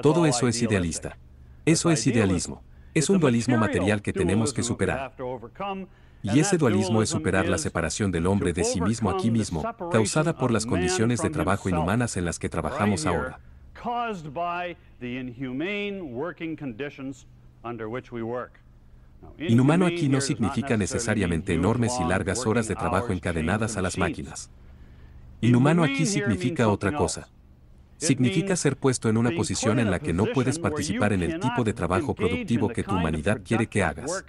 Todo eso es idealista. Eso es idealismo. Es un dualismo material que tenemos que superar. Y ese dualismo es superar la separación del hombre de sí mismo aquí mismo, causada por las condiciones de trabajo inhumanas en las que trabajamos ahora. Inhumano aquí no significa necesariamente enormes y largas horas de trabajo encadenadas a las máquinas. Inhumano aquí significa otra cosa. Significa ser puesto en una posición en la que no puedes participar en el tipo de trabajo productivo que tu humanidad quiere que hagas.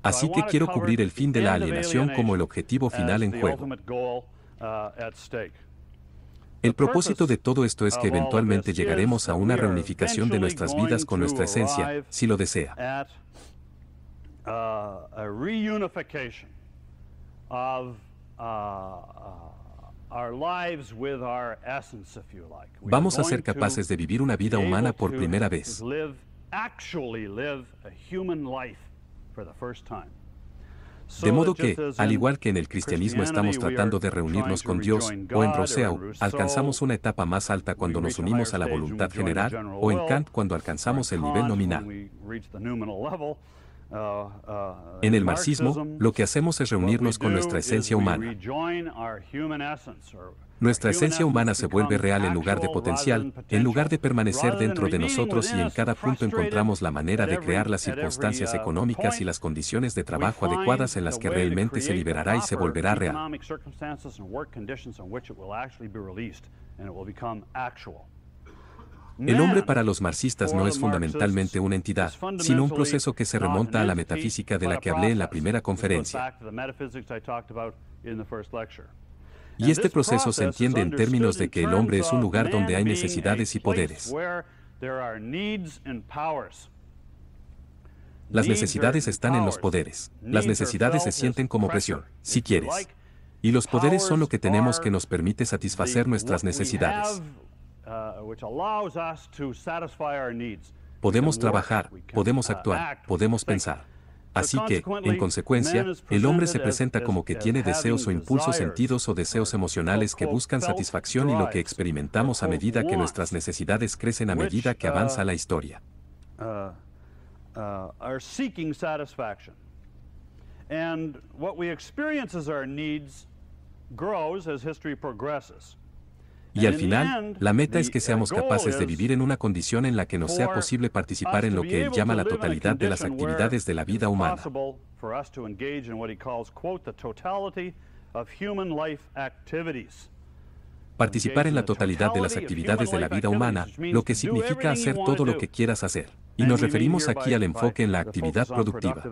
Así que quiero cubrir el fin de la alienación como el objetivo final en juego. El propósito de todo esto es que eventualmente llegaremos a una reunificación de nuestras vidas con nuestra esencia, si lo desea. Vamos a ser capaces de vivir una vida humana por primera vez. De modo que, al igual que en el cristianismo estamos tratando de reunirnos con Dios, o en Rousseau, alcanzamos una etapa más alta cuando nos unimos a la voluntad general, o en Kant cuando alcanzamos el nivel nominal. En el marxismo, lo que hacemos es reunirnos con nuestra esencia humana. Nuestra esencia humana se vuelve real en lugar de potencial, en lugar de permanecer dentro de nosotros, y en cada punto encontramos la manera de crear las circunstancias económicas y las condiciones de trabajo adecuadas en las que realmente se liberará y se volverá real. El hombre para los marxistas no es fundamentalmente una entidad, sino un proceso que se remonta a la metafísica de la que hablé en la primera conferencia. Y este proceso se entiende en términos de que el hombre es un lugar donde hay necesidades y poderes. Las necesidades están en los poderes. Las necesidades se sienten como presión, si quieres. Y los poderes son lo que tenemos que nos permite satisfacer nuestras necesidades. Podemos trabajar, podemos actuar, podemos pensar. Así que, en consecuencia, el hombre se presenta como que tiene deseos o impulsos sentidos o deseos emocionales que buscan satisfacción, y lo que experimentamos a medida que nuestras necesidades crecen a medida que avanza la historia. Are seeking satisfaction. And what we experience as our needs grows as history progresses. Y al final, la meta es que seamos capaces de vivir en una condición en la que nos sea posible participar en lo que él llama la totalidad de las actividades de la vida humana. Participar en la totalidad de las actividades de la vida humana, lo que significa hacer todo lo que quieras hacer. Y nos referimos aquí al enfoque en la actividad productiva.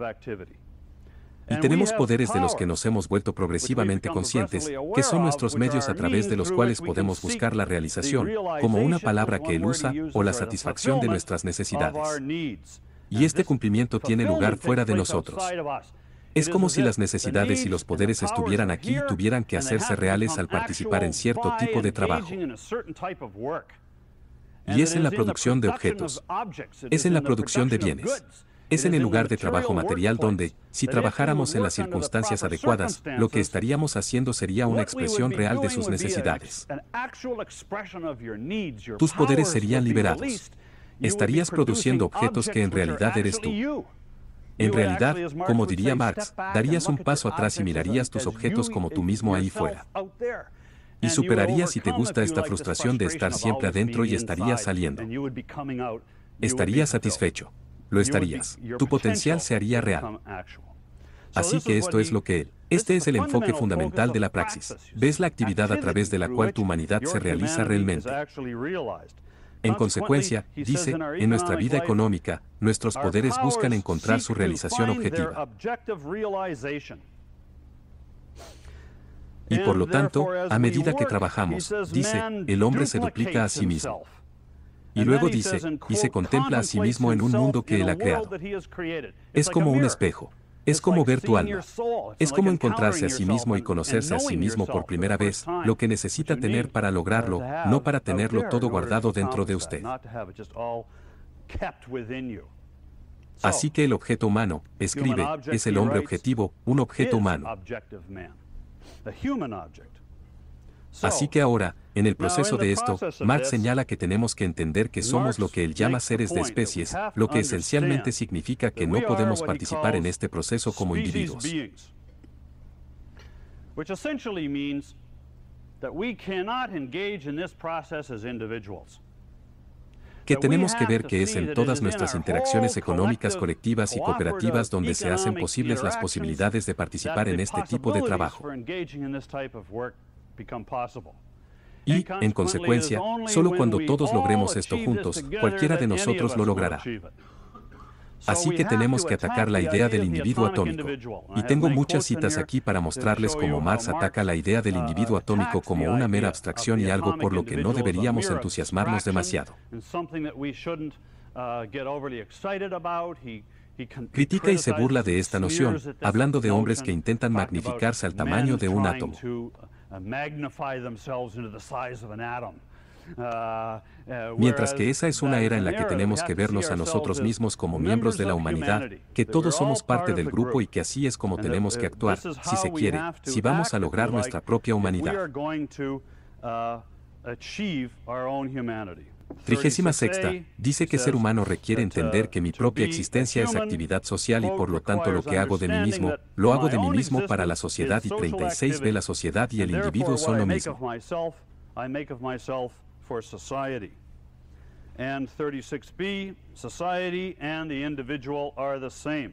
Y tenemos poderes de los que nos hemos vuelto progresivamente conscientes, que son nuestros medios a través de los cuales podemos buscar la realización, como una palabra que él usa, o la satisfacción de nuestras necesidades. Y este cumplimiento tiene lugar fuera de nosotros. Es como si las necesidades y los poderes estuvieran aquí y tuvieran que hacerse reales al participar en cierto tipo de trabajo. Y es en la producción de objetos. Es en la producción de bienes. Es en el lugar de trabajo material donde, si trabajáramos en las circunstancias adecuadas, lo que estaríamos haciendo sería una expresión real de sus necesidades. Tus poderes serían liberados. Estarías produciendo objetos que en realidad eres tú. En realidad, como diría Marx, darías un paso atrás y mirarías tus objetos como tú mismo ahí fuera. Y superarías, si te gusta, esta frustración de estar siempre adentro, y estarías saliendo. Estarías satisfecho. Lo estarías. Tu potencial se haría real. Así que esto es lo que este es el enfoque fundamental de la praxis. Ves la actividad a través de la cual tu humanidad se realiza realmente. En consecuencia, dice, en nuestra vida económica, nuestros poderes buscan encontrar su realización objetiva. Y por lo tanto, a medida que trabajamos, dice, el hombre se duplica a sí mismo. Y luego dice, y se contempla a sí mismo en un mundo que él ha creado. Es como un espejo. Es como ver tu alma. Es como encontrarse a sí mismo y conocerse a sí mismo por primera vez, lo que necesita tener para lograrlo, no para tenerlo todo guardado dentro de usted. Así que el objeto humano, escribe, es el hombre objetivo, un objeto humano. Así que ahora, en el proceso de esto, Marx señala que tenemos que entender que somos lo que él llama seres de especies, lo que esencialmente significa que no podemos participar en este proceso como individuos. Que tenemos que ver que es en todas nuestras interacciones económicas, colectivas y cooperativas donde se hacen posibles las posibilidades de participar en este tipo de trabajo. Y, en consecuencia, solo cuando todos logremos esto juntos, cualquiera de nosotros lo logrará. Así que tenemos que atacar la idea del individuo atómico. Y tengo muchas citas aquí para mostrarles cómo Marx ataca la idea del individuo atómico como una mera abstracción y algo por lo que no deberíamos entusiasmarnos demasiado. Critica y se burla de esta noción, hablando de hombres que intentan magnificarse al tamaño de un átomo. magnify themselves into the size of an atom. Mientras que esa es una era en la que tenemos que vernos a nosotros mismos como miembros de la humanidad, que todos somos parte del grupo y que así es como tenemos que actuar, si se quiere, si vamos a lograr nuestra propia humanidad. 36ª, dice que ser humano requiere entender que mi propia existencia es actividad social y por lo tanto lo que hago de mí mismo, lo hago de mí mismo para la sociedad y 36b la sociedad y el individuo son lo mismo. For society. And 36b, society and the individual are the same.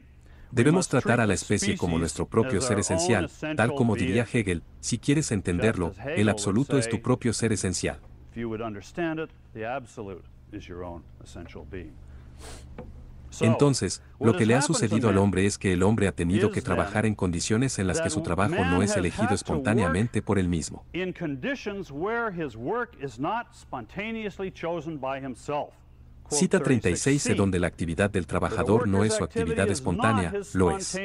Debemos tratar a la especie como nuestro propio ser esencial, tal como diría Hegel, si quieres entenderlo, el absoluto es tu propio ser esencial. If you would understand it, the absolute is your own essential being. Entonces, lo que le ha sucedido al hombre es que el hombre ha tenido que trabajar en condiciones en las que su trabajo no es elegido espontáneamente por él mismo. Cita 36 donde la actividad del trabajador no es su actividad espontánea, lo es.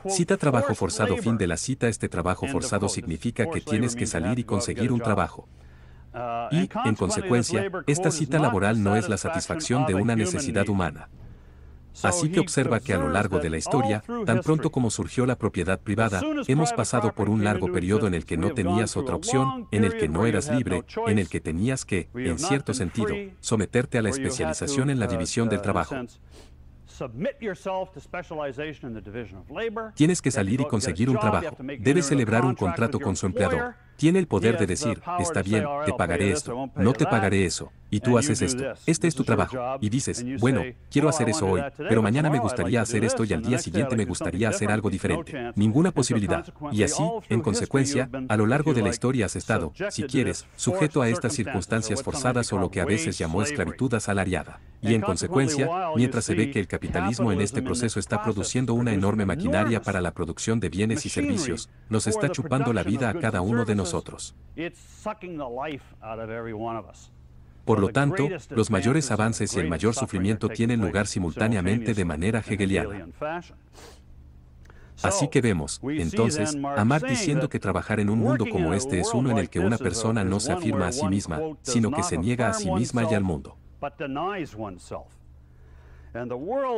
Cita trabajo forzado. Fin de la cita. Este trabajo forzado significa que tienes que salir y conseguir un trabajo. Y, en consecuencia, esta cita laboral no es la satisfacción de una necesidad humana. Así que observa que a lo largo de la historia, tan pronto como surgió la propiedad privada, hemos pasado por un largo periodo en el que no tenías otra opción, en el que no eras libre, en el que tenías que, en cierto sentido, someterte a la especialización en la división del trabajo. Tienes que salir y conseguir un trabajo. Debes celebrar un contrato con su empleador. Tiene el poder de decir, está bien, te pagaré esto, no te pagaré eso, y tú haces esto. Este es tu trabajo. Y dices, bueno, quiero hacer eso hoy, pero mañana me gustaría hacer esto y al día siguiente me gustaría hacer algo diferente. Ninguna posibilidad. Y así, en consecuencia, a lo largo de la historia has estado, si quieres, sujeto a estas circunstancias forzadas o lo que a veces llamó esclavitud asalariada. Y en consecuencia, mientras se ve que el capitalismo en este proceso está produciendo una enorme maquinaria para la producción de bienes y servicios, nos está chupando la vida a cada uno de nosotros. Por lo tanto, los mayores avances y el mayor sufrimiento tienen lugar simultáneamente de manera hegeliana. Así que vemos, entonces, a Marx diciendo que trabajar en un mundo como este es uno en el que una persona no se afirma a sí misma, sino que se niega a sí misma y al mundo.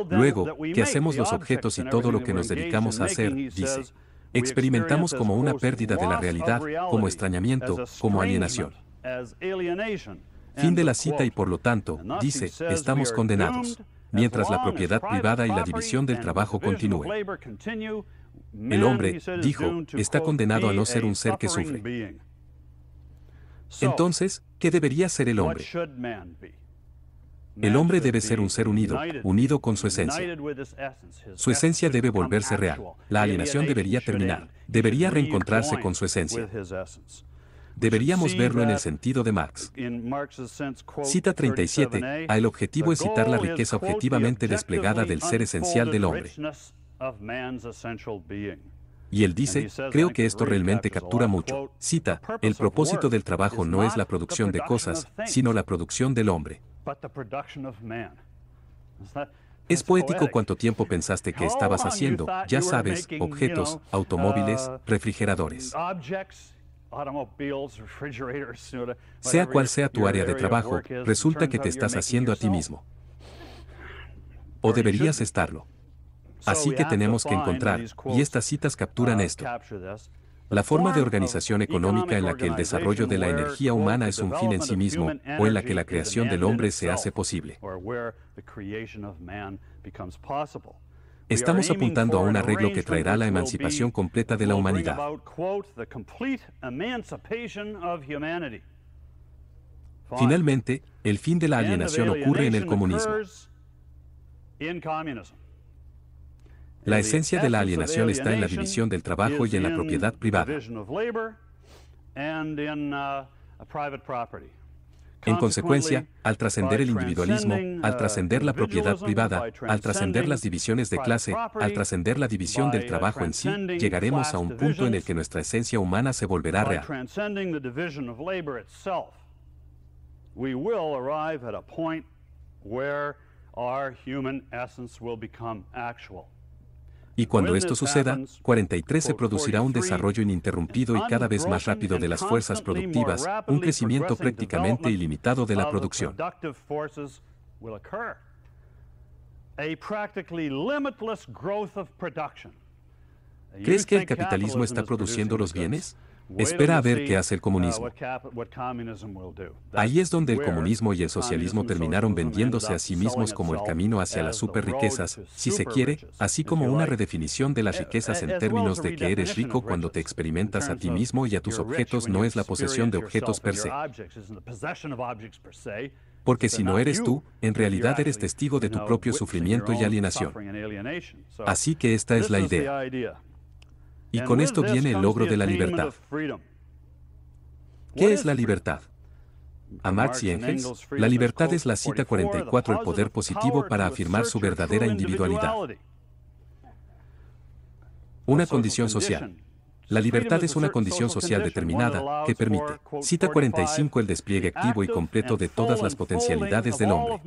Luego, que hacemos los objetos y todo lo que nos dedicamos a hacer, dice, experimentamos como una pérdida de la realidad, como extrañamiento, como alienación. Fin de la cita y por lo tanto, dice, estamos condenados, mientras la propiedad privada y la división del trabajo continúen. El hombre, dijo, está condenado a no ser un ser que sufre. Entonces, ¿qué debería ser el hombre? El hombre debe ser un ser unido, unido con su esencia. Su esencia debe volverse real. La alienación debería terminar. Debería reencontrarse con su esencia. Deberíamos verlo en el sentido de Marx. Cita 37, el objetivo es citar la riqueza objetivamente desplegada del ser esencial del hombre. Y él dice, creo que esto realmente captura mucho. Cita, el propósito del trabajo no es la producción de cosas, sino la producción del hombre. Es poético cuánto tiempo pensaste que estabas haciendo, ya sabes, objetos, automóviles, refrigeradores. Sea cual sea tu área de trabajo, resulta que te estás haciendo a ti mismo. O deberías estarlo. Así que tenemos que encontrar, y estas citas capturan esto, la forma de organización económica en la que el desarrollo de la energía humana es un fin en sí mismo, o en la que la creación del hombre se hace posible. Estamos apuntando a un arreglo que traerá la emancipación completa de la humanidad. Finalmente, el fin de la alienación ocurre en el comunismo. La esencia de la alienación está en la división del trabajo y en la propiedad privada. En consecuencia, al trascender el individualismo, al trascender la propiedad privada, al trascender las divisiones de clase, al trascender la división del trabajo en sí, llegaremos a un punto en el que nuestra esencia humana se volverá real. Y cuando esto suceda, 43 se producirá un desarrollo ininterrumpido y cada vez más rápido de las fuerzas productivas, un crecimiento prácticamente ilimitado de la producción. ¿Crees que el capitalismo está produciendo los bienes? Espera a ver qué hace el comunismo. Ahí es donde el comunismo y el socialismo terminaron vendiéndose a sí mismos como el camino hacia las superriquezas, si se quiere, así como una redefinición de las riquezas en términos de que eres rico cuando te experimentas a ti mismo y a tus objetos no es la posesión de objetos per se. Porque si no eres tú, en realidad eres testigo de tu propio sufrimiento y alienación. Así que esta es la idea. Y con esto viene el logro de la libertad. ¿Qué es la libertad? A Marx y Engels, la libertad es la cita 44, el poder positivo para afirmar su verdadera individualidad. Una condición social. La libertad es una condición social determinada, que permite, cita 45, el despliegue activo y completo de todas las potencialidades del hombre.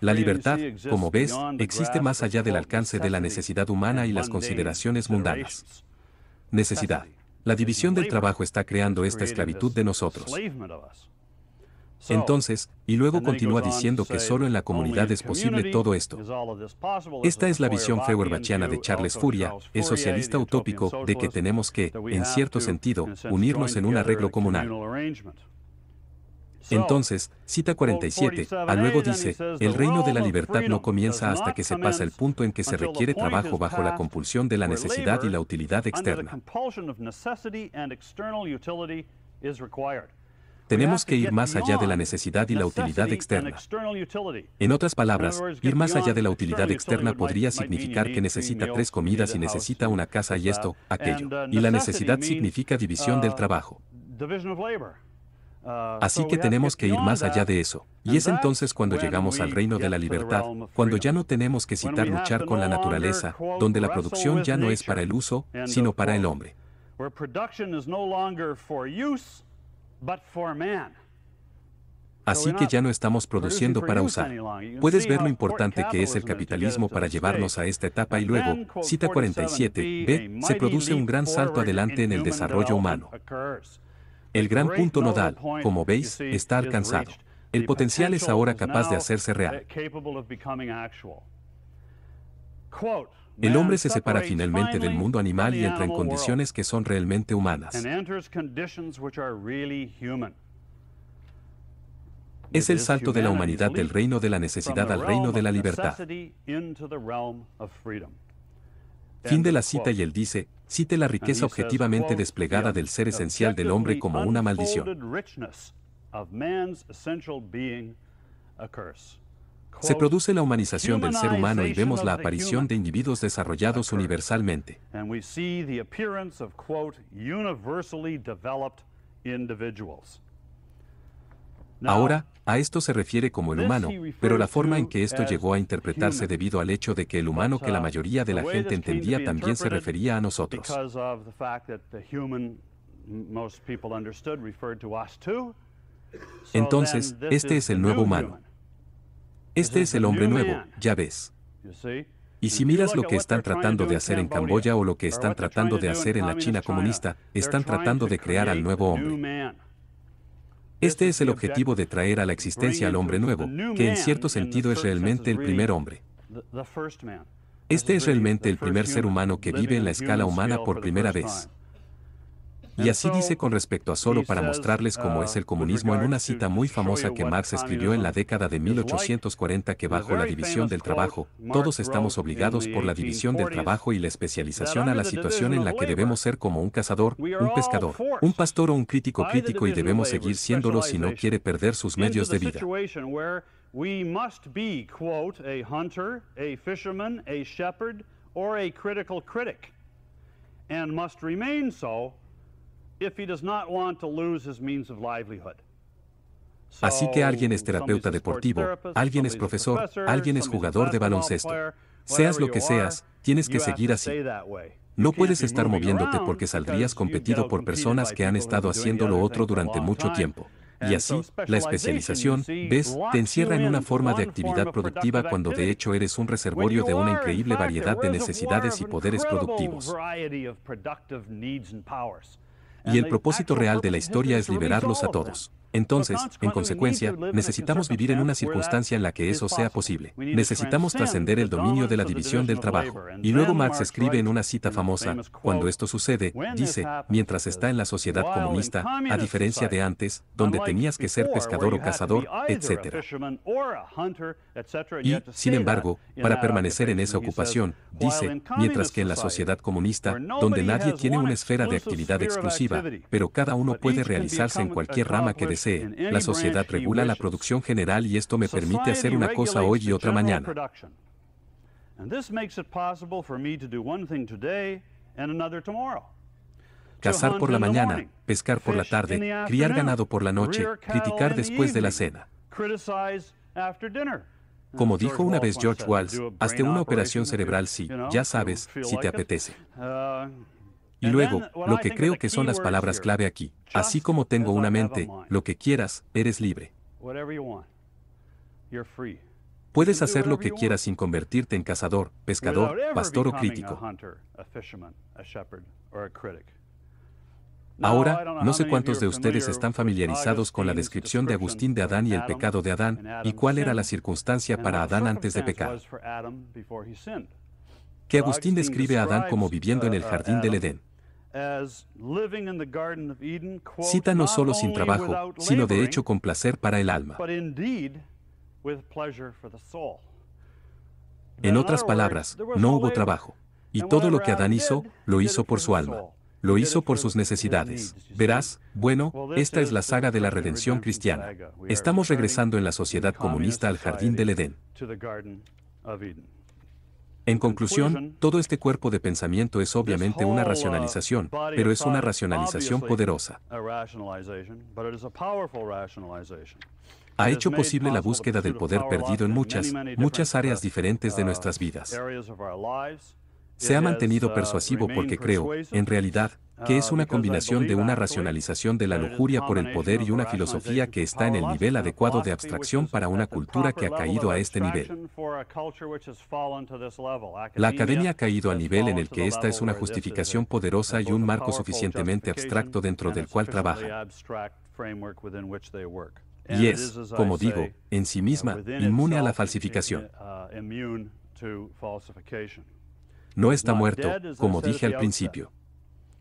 La libertad, como ves, existe más allá del alcance de la necesidad humana y las consideraciones mundanas. Necesidad. La división del trabajo está creando esta esclavitud de nosotros. Entonces, y luego continúa diciendo que solo en la comunidad es posible todo esto. Esta es la visión feuerbachiana de Charles Fourier, el socialista utópico, de que tenemos que, en cierto sentido, unirnos en un arreglo comunal. Entonces, cita 47, luego dice, el reino de la libertad no comienza hasta que se pasa el punto en que se requiere trabajo bajo la compulsión de la necesidad y la utilidad externa. Tenemos que ir más allá de la necesidad y la utilidad externa. En otras palabras, ir más allá de la utilidad externa podría significar que necesita 3 comidas y necesita una casa y esto, aquello. Y la necesidad significa división del trabajo. Así que tenemos que ir más allá de eso. Y es entonces cuando llegamos al reino de la libertad, cuando ya no tenemos que citar luchar con la naturaleza, donde la producción ya no es para el uso, sino para el hombre. Así que ya no estamos produciendo para usar. Puedes ver lo importante que es el capitalismo para llevarnos a esta etapa y luego, cita 47, b, se produce un gran salto adelante en el desarrollo humano. El gran punto nodal, como veis, está alcanzado. El potencial es ahora capaz de hacerse real. El hombre se separa finalmente del mundo animal y entra en condiciones que son realmente humanas. Es el salto de la humanidad del reino de la necesidad al reino de la libertad. Fin de la cita y él dice, cite la riqueza objetivamente desplegada del ser esencial del hombre como una maldición. Se produce la humanización del ser humano y vemos la aparición de individuos desarrollados universalmente. Ahora, a esto se refiere como el humano, pero la forma en que esto llegó a interpretarse debido al hecho de que el humano que la mayoría de la gente entendía también se refería a nosotros. Entonces, este es el nuevo humano. Este es el hombre nuevo, ya ves. Y si miras lo que están tratando de hacer en Camboya o lo que están tratando de hacer en la China comunista, están tratando de crear al nuevo hombre. Este es el objetivo de traer a la existencia al hombre nuevo, que en cierto sentido es realmente el primer hombre. Este es realmente el primer ser humano que vive en la escala humana por primera vez. Y así dice con respecto a solo para mostrarles cómo es el comunismo en una cita muy famosa que Marx escribió en la década de 1840 que bajo la división del trabajo, todos estamos obligados por la división del trabajo y la especialización a la situación en la que debemos ser como un cazador, un pescador, un pastor o un crítico y debemos seguir siéndolo si no quiere perder sus medios de vida. We must be, quote, a hunter, a fisherman, a shepherd, or a critical critic, and must remain so if he does not want to lose his means of livelihood. Así que alguien es terapeuta deportivo, alguien es profesor, alguien es jugador de baloncesto. Seas lo que seas, tienes que seguir así. No puedes estar moviéndote porque saldrías competido por personas que han estado haciendo lo otro durante mucho tiempo. Y así, la especialización, ves, te encierra en una forma de actividad productiva cuando de hecho eres un reservorio de una increíble variedad de necesidades y poderes productivos. Y el propósito real de la historia es liberarlos a todos. Entonces, en consecuencia, necesitamos vivir en una circunstancia en la que eso sea posible. Necesitamos trascender el dominio de la división del trabajo. Y luego Marx escribe en una cita famosa, cuando esto sucede, dice, mientras está en la sociedad comunista, a diferencia de antes, donde tenías que ser pescador o cazador, etc. Y, sin embargo, para permanecer en esa ocupación, dice, mientras que en la sociedad comunista, donde nadie tiene una esfera de actividad exclusiva, pero cada uno puede realizarse en cualquier rama que desee, la sociedad regula la producción general y esto me permite hacer una cosa hoy y otra mañana. Cazar por la mañana, pescar por la tarde, criar ganado por la noche, criticar después de la cena. Como dijo una vez George Walsh, hazte una operación cerebral si, ya sabes, si te apetece. Y luego, lo que creo que son las palabras clave aquí, así como tengo una mente, lo que quieras, eres libre. Puedes hacer lo que quieras sin convertirte en cazador, pescador, pastor o crítico. Ahora, no sé cuántos de ustedes están familiarizados con la descripción de Agustín de Adán y el pecado de Adán, y cuál era la circunstancia para Adán antes de pecar. Que Agustín describe a Adán como viviendo en el jardín del Edén. Cita no solo sin trabajo, sino de hecho con placer para el alma. En otras palabras, no hubo trabajo. Y todo lo que Adán hizo, lo hizo por su alma. Lo hizo por sus necesidades. Verás, bueno, esta es la saga de la redención cristiana. Estamos regresando en la sociedad comunista al jardín del Edén. En conclusión, todo este cuerpo de pensamiento es obviamente una racionalización, pero es una racionalización poderosa. Ha hecho posible la búsqueda del poder perdido en muchas áreas diferentes de nuestras vidas. Se ha mantenido persuasivo porque creo, en realidad, que es una combinación de una racionalización de la lujuria por el poder y una filosofía que está en el nivel adecuado de abstracción para una cultura que ha caído a este nivel. La academia ha caído a nivel en el que esta es una justificación poderosa y un marco suficientemente abstracto dentro del cual trabaja. Y es, como digo, en sí misma, inmune a la falsificación. No está muerto, como dije al principio.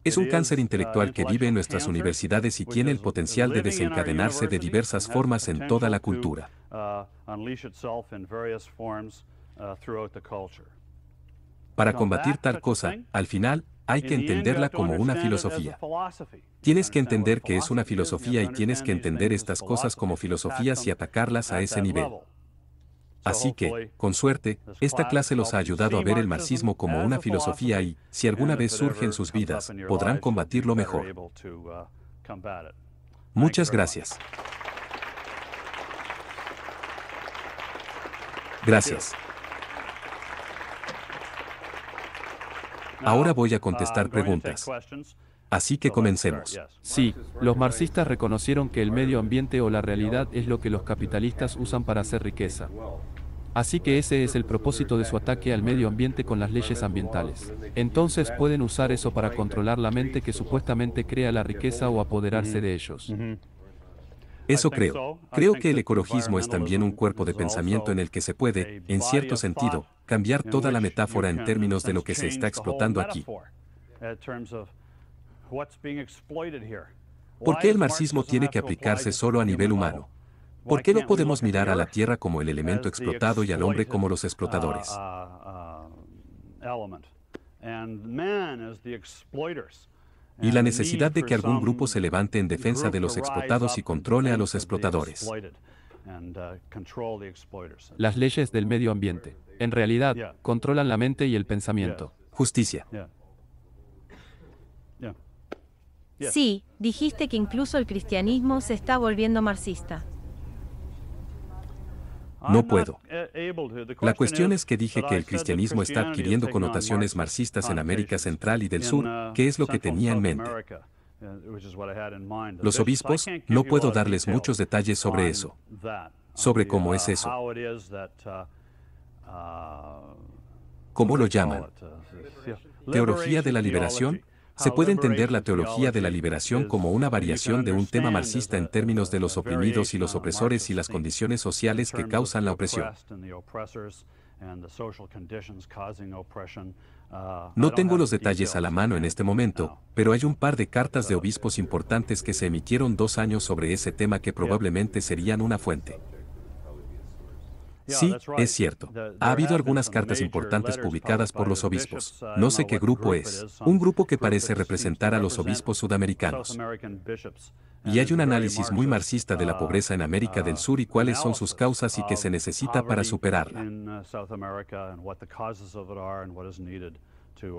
Es un cáncer intelectual que vive en nuestras universidades y tiene el potencial de desencadenarse de diversas formas en toda la cultura. Para combatir tal cosa, al final, hay que entenderla como una filosofía. Tienes que entender que es una filosofía y tienes que entender estas cosas como filosofías y atacarlas a ese nivel. Así que, con suerte, esta clase los ha ayudado a ver el marxismo como una filosofía y, si alguna vez surge en sus vidas, podrán combatirlo mejor. Muchas gracias. Gracias. Ahora voy a contestar preguntas. Así que comencemos. Sí, los marxistas reconocieron que el medio ambiente o la realidad es lo que los capitalistas usan para hacer riqueza. Así que ese es el propósito de su ataque al medio ambiente con las leyes ambientales. Entonces pueden usar eso para controlar la mente que supuestamente crea la riqueza o apoderarse de ellos. Eso creo. Creo que el ecologismo es también un cuerpo de pensamiento en el que se puede, en cierto sentido, cambiar toda la metáfora en términos de lo que se está explotando aquí. ¿Por qué el marxismo tiene que aplicarse solo a nivel humano? ¿Por qué no podemos mirar a la Tierra como el elemento explotado y al hombre como los explotadores? Y la necesidad de que algún grupo se levante en defensa de los explotados y controle a los explotadores. Las leyes del medio ambiente, en realidad, controlan la mente y el pensamiento. Justicia. Sí, dijiste que incluso el cristianismo se está volviendo marxista. No puedo. La cuestión es que dije que el cristianismo está adquiriendo connotaciones marxistas en América Central y del Sur, ¿qué es lo que tenía en mente? Los obispos, no puedo darles muchos detalles sobre eso, sobre cómo es eso. ¿Cómo lo llaman? ¿Teología de la liberación? Se puede entender la teología de la liberación como una variación de un tema marxista en términos de los oprimidos y los opresores y las condiciones sociales que causan la opresión. No tengo los detalles a la mano en este momento, pero hay un par de cartas de obispos importantes que se emitieron 2 años sobre ese tema que probablemente serían una fuente. Sí, es cierto. Ha habido algunas cartas importantes publicadas por los obispos. No sé qué grupo es. Un grupo que parece representar a los obispos sudamericanos. Y hay un análisis muy marxista de la pobreza en América del Sur y cuáles son sus causas y qué se necesita para superarla.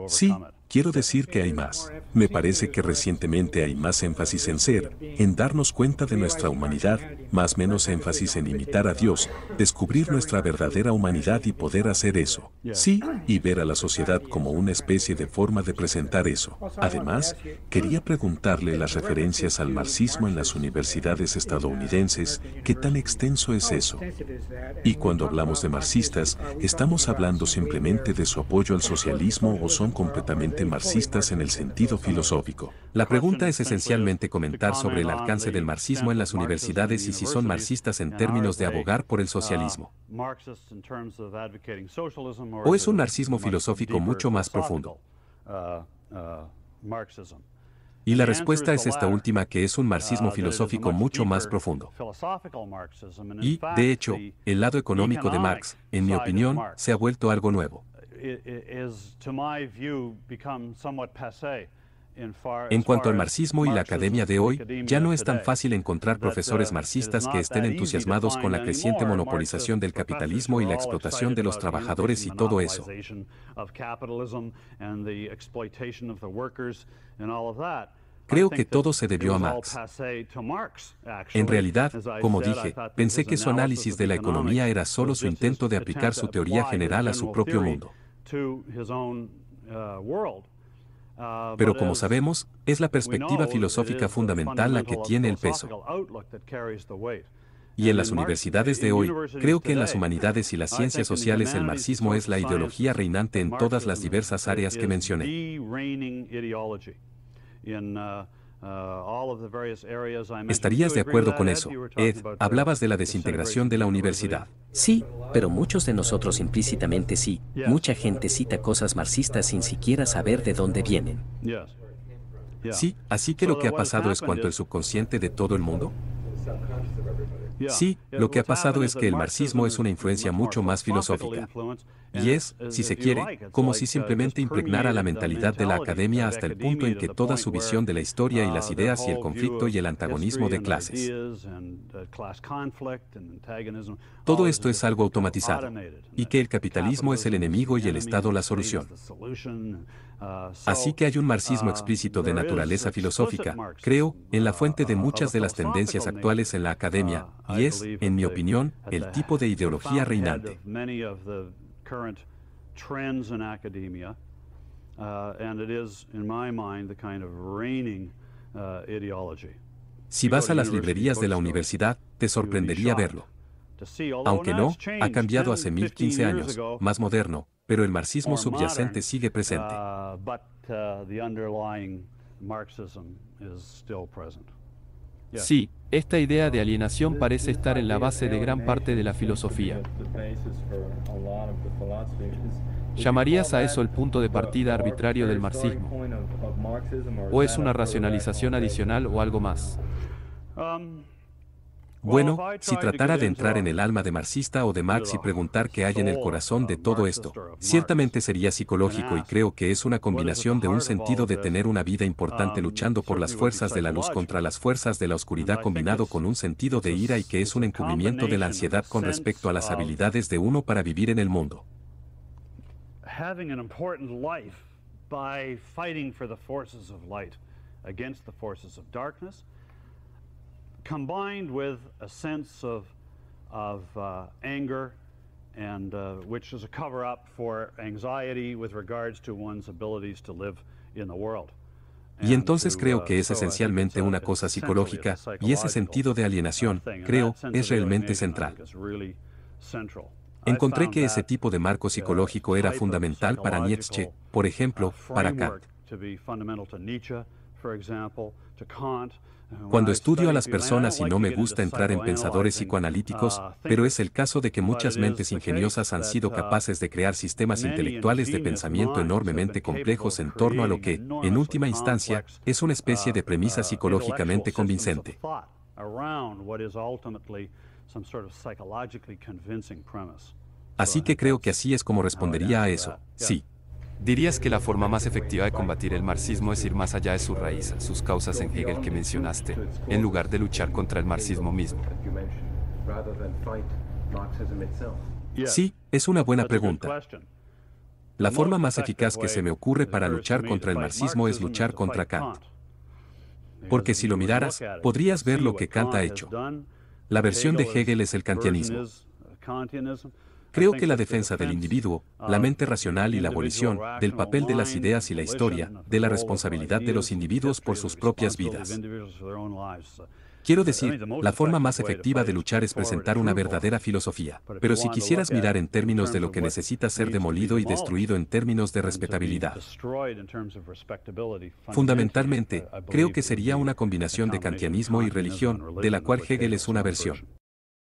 Sí, quiero decir que hay más. Me parece que recientemente hay más énfasis en ser, en darnos cuenta de nuestra humanidad, más menos énfasis en imitar a Dios, descubrir nuestra verdadera humanidad y poder hacer eso. Sí, y ver a la sociedad como una especie de forma de presentar eso. Además, quería preguntarle las referencias al marxismo en las universidades estadounidenses, ¿qué tan extenso es eso? Y cuando hablamos de marxistas, ¿estamos hablando simplemente de su apoyo al socialismo o son completamente marxistas en el sentido filosófico? La pregunta es esencialmente comentar sobre el alcance del marxismo en las universidades y si son marxistas en términos de abogar por el socialismo. ¿O es un marxismo filosófico mucho más profundo? Y la respuesta es esta última, que es un marxismo filosófico mucho más profundo. Y, de hecho, el lado económico de Marx, en mi opinión, se ha vuelto algo nuevo. En cuanto al marxismo y la academia de hoy, ya no es tan fácil encontrar profesores marxistas que estén entusiasmados con la creciente monopolización del capitalismo y la explotación de los trabajadores y todo eso. Creo que todo se debió a Marx. En realidad, como dije, pensé que su análisis de la economía era solo su intento de aplicar su teoría general a su propio mundo. Pero como sabemos, es la perspectiva filosófica fundamental la que tiene el peso. Y en las universidades de hoy, creo que en las humanidades y las ciencias sociales el marxismo es la ideología reinante en todas las diversas áreas que mencioné. ¿Estarías de acuerdo con eso? Ed, hablabas de la desintegración de la universidad. Sí, pero muchos de nosotros implícitamente sí. Mucha gente cita cosas marxistas sin siquiera saber de dónde vienen. Sí, así que lo que ha pasado es cuanto el subconsciente de todo el mundo. Sí, lo que ha pasado es que el marxismo es una influencia mucho más filosófica. Y es, si se quiere, como si simplemente impregnara la mentalidad de la academia hasta el punto en que toda su visión de la historia y las ideas y el conflicto y el antagonismo de clases. Todo esto es algo automatizado. Y que el capitalismo es el enemigo y el Estado la solución. Así que hay un marxismo explícito de naturaleza filosófica, creo, en la fuente de muchas de las tendencias actuales en la academia, y es, en mi opinión, el tipo de ideología reinante. Si vas a las librerías de la universidad, te sorprendería verlo. Aunque no, ha cambiado hace 1015 años, más moderno, pero el marxismo subyacente sigue presente. Sí, esta idea de alienación parece estar en la base de gran parte de la filosofía. ¿Llamarías a eso el punto de partida arbitrario del marxismo? ¿O es una racionalización adicional o algo más? Bueno, si tratara de entrar en el alma de marxista o de Marx y preguntar qué hay en el corazón de todo esto, ciertamente sería psicológico, y creo que es una combinación de un sentido de tener una vida importante luchando por las fuerzas de la luz contra las fuerzas de la oscuridad, combinado con un sentido de ira, y que es un encubrimiento de la ansiedad con respecto a las habilidades de uno para vivir en el mundo. Having an important life by fighting for the forces of light against the forces of darkness, combined with a sense of anger, and which is a cover-up for anxiety with regards to one's abilities to live in the world. Y entonces creo que es esencialmente una cosa psicológica, y ese sentido de alienación, creo, es realmente central. Encontré que ese tipo de marco psicológico era fundamental para Nietzsche, por ejemplo, para Kant. Cuando estudio a las personas y no me gusta entrar en pensadores psicoanalíticos, pero es el caso de que muchas mentes ingeniosas han sido capaces de crear sistemas intelectuales de pensamiento enormemente complejos en torno a lo que, en última instancia, es una especie de premisa psicológicamente convincente. Así que creo que así es como respondería a eso, sí. ¿Dirías que la forma más efectiva de combatir el marxismo es ir más allá de su raíz, sus causas en Hegel que mencionaste, en lugar de luchar contra el marxismo mismo? Sí, es una buena pregunta. La forma más eficaz que se me ocurre para luchar contra el marxismo es luchar contra Kant. Porque si lo miraras, podrías ver lo que Kant ha hecho. La versión de Hegel es el kantianismo. Creo que la defensa del individuo, la mente racional y la abolición, del papel de las ideas y la historia, de la responsabilidad de los individuos por sus propias vidas. Quiero decir, la forma más efectiva de luchar es presentar una verdadera filosofía. Pero si quisieras mirar en términos de lo que necesita ser demolido y destruido en términos de respetabilidad, fundamentalmente, creo que sería una combinación de kantianismo y religión, de la cual Hegel es una versión.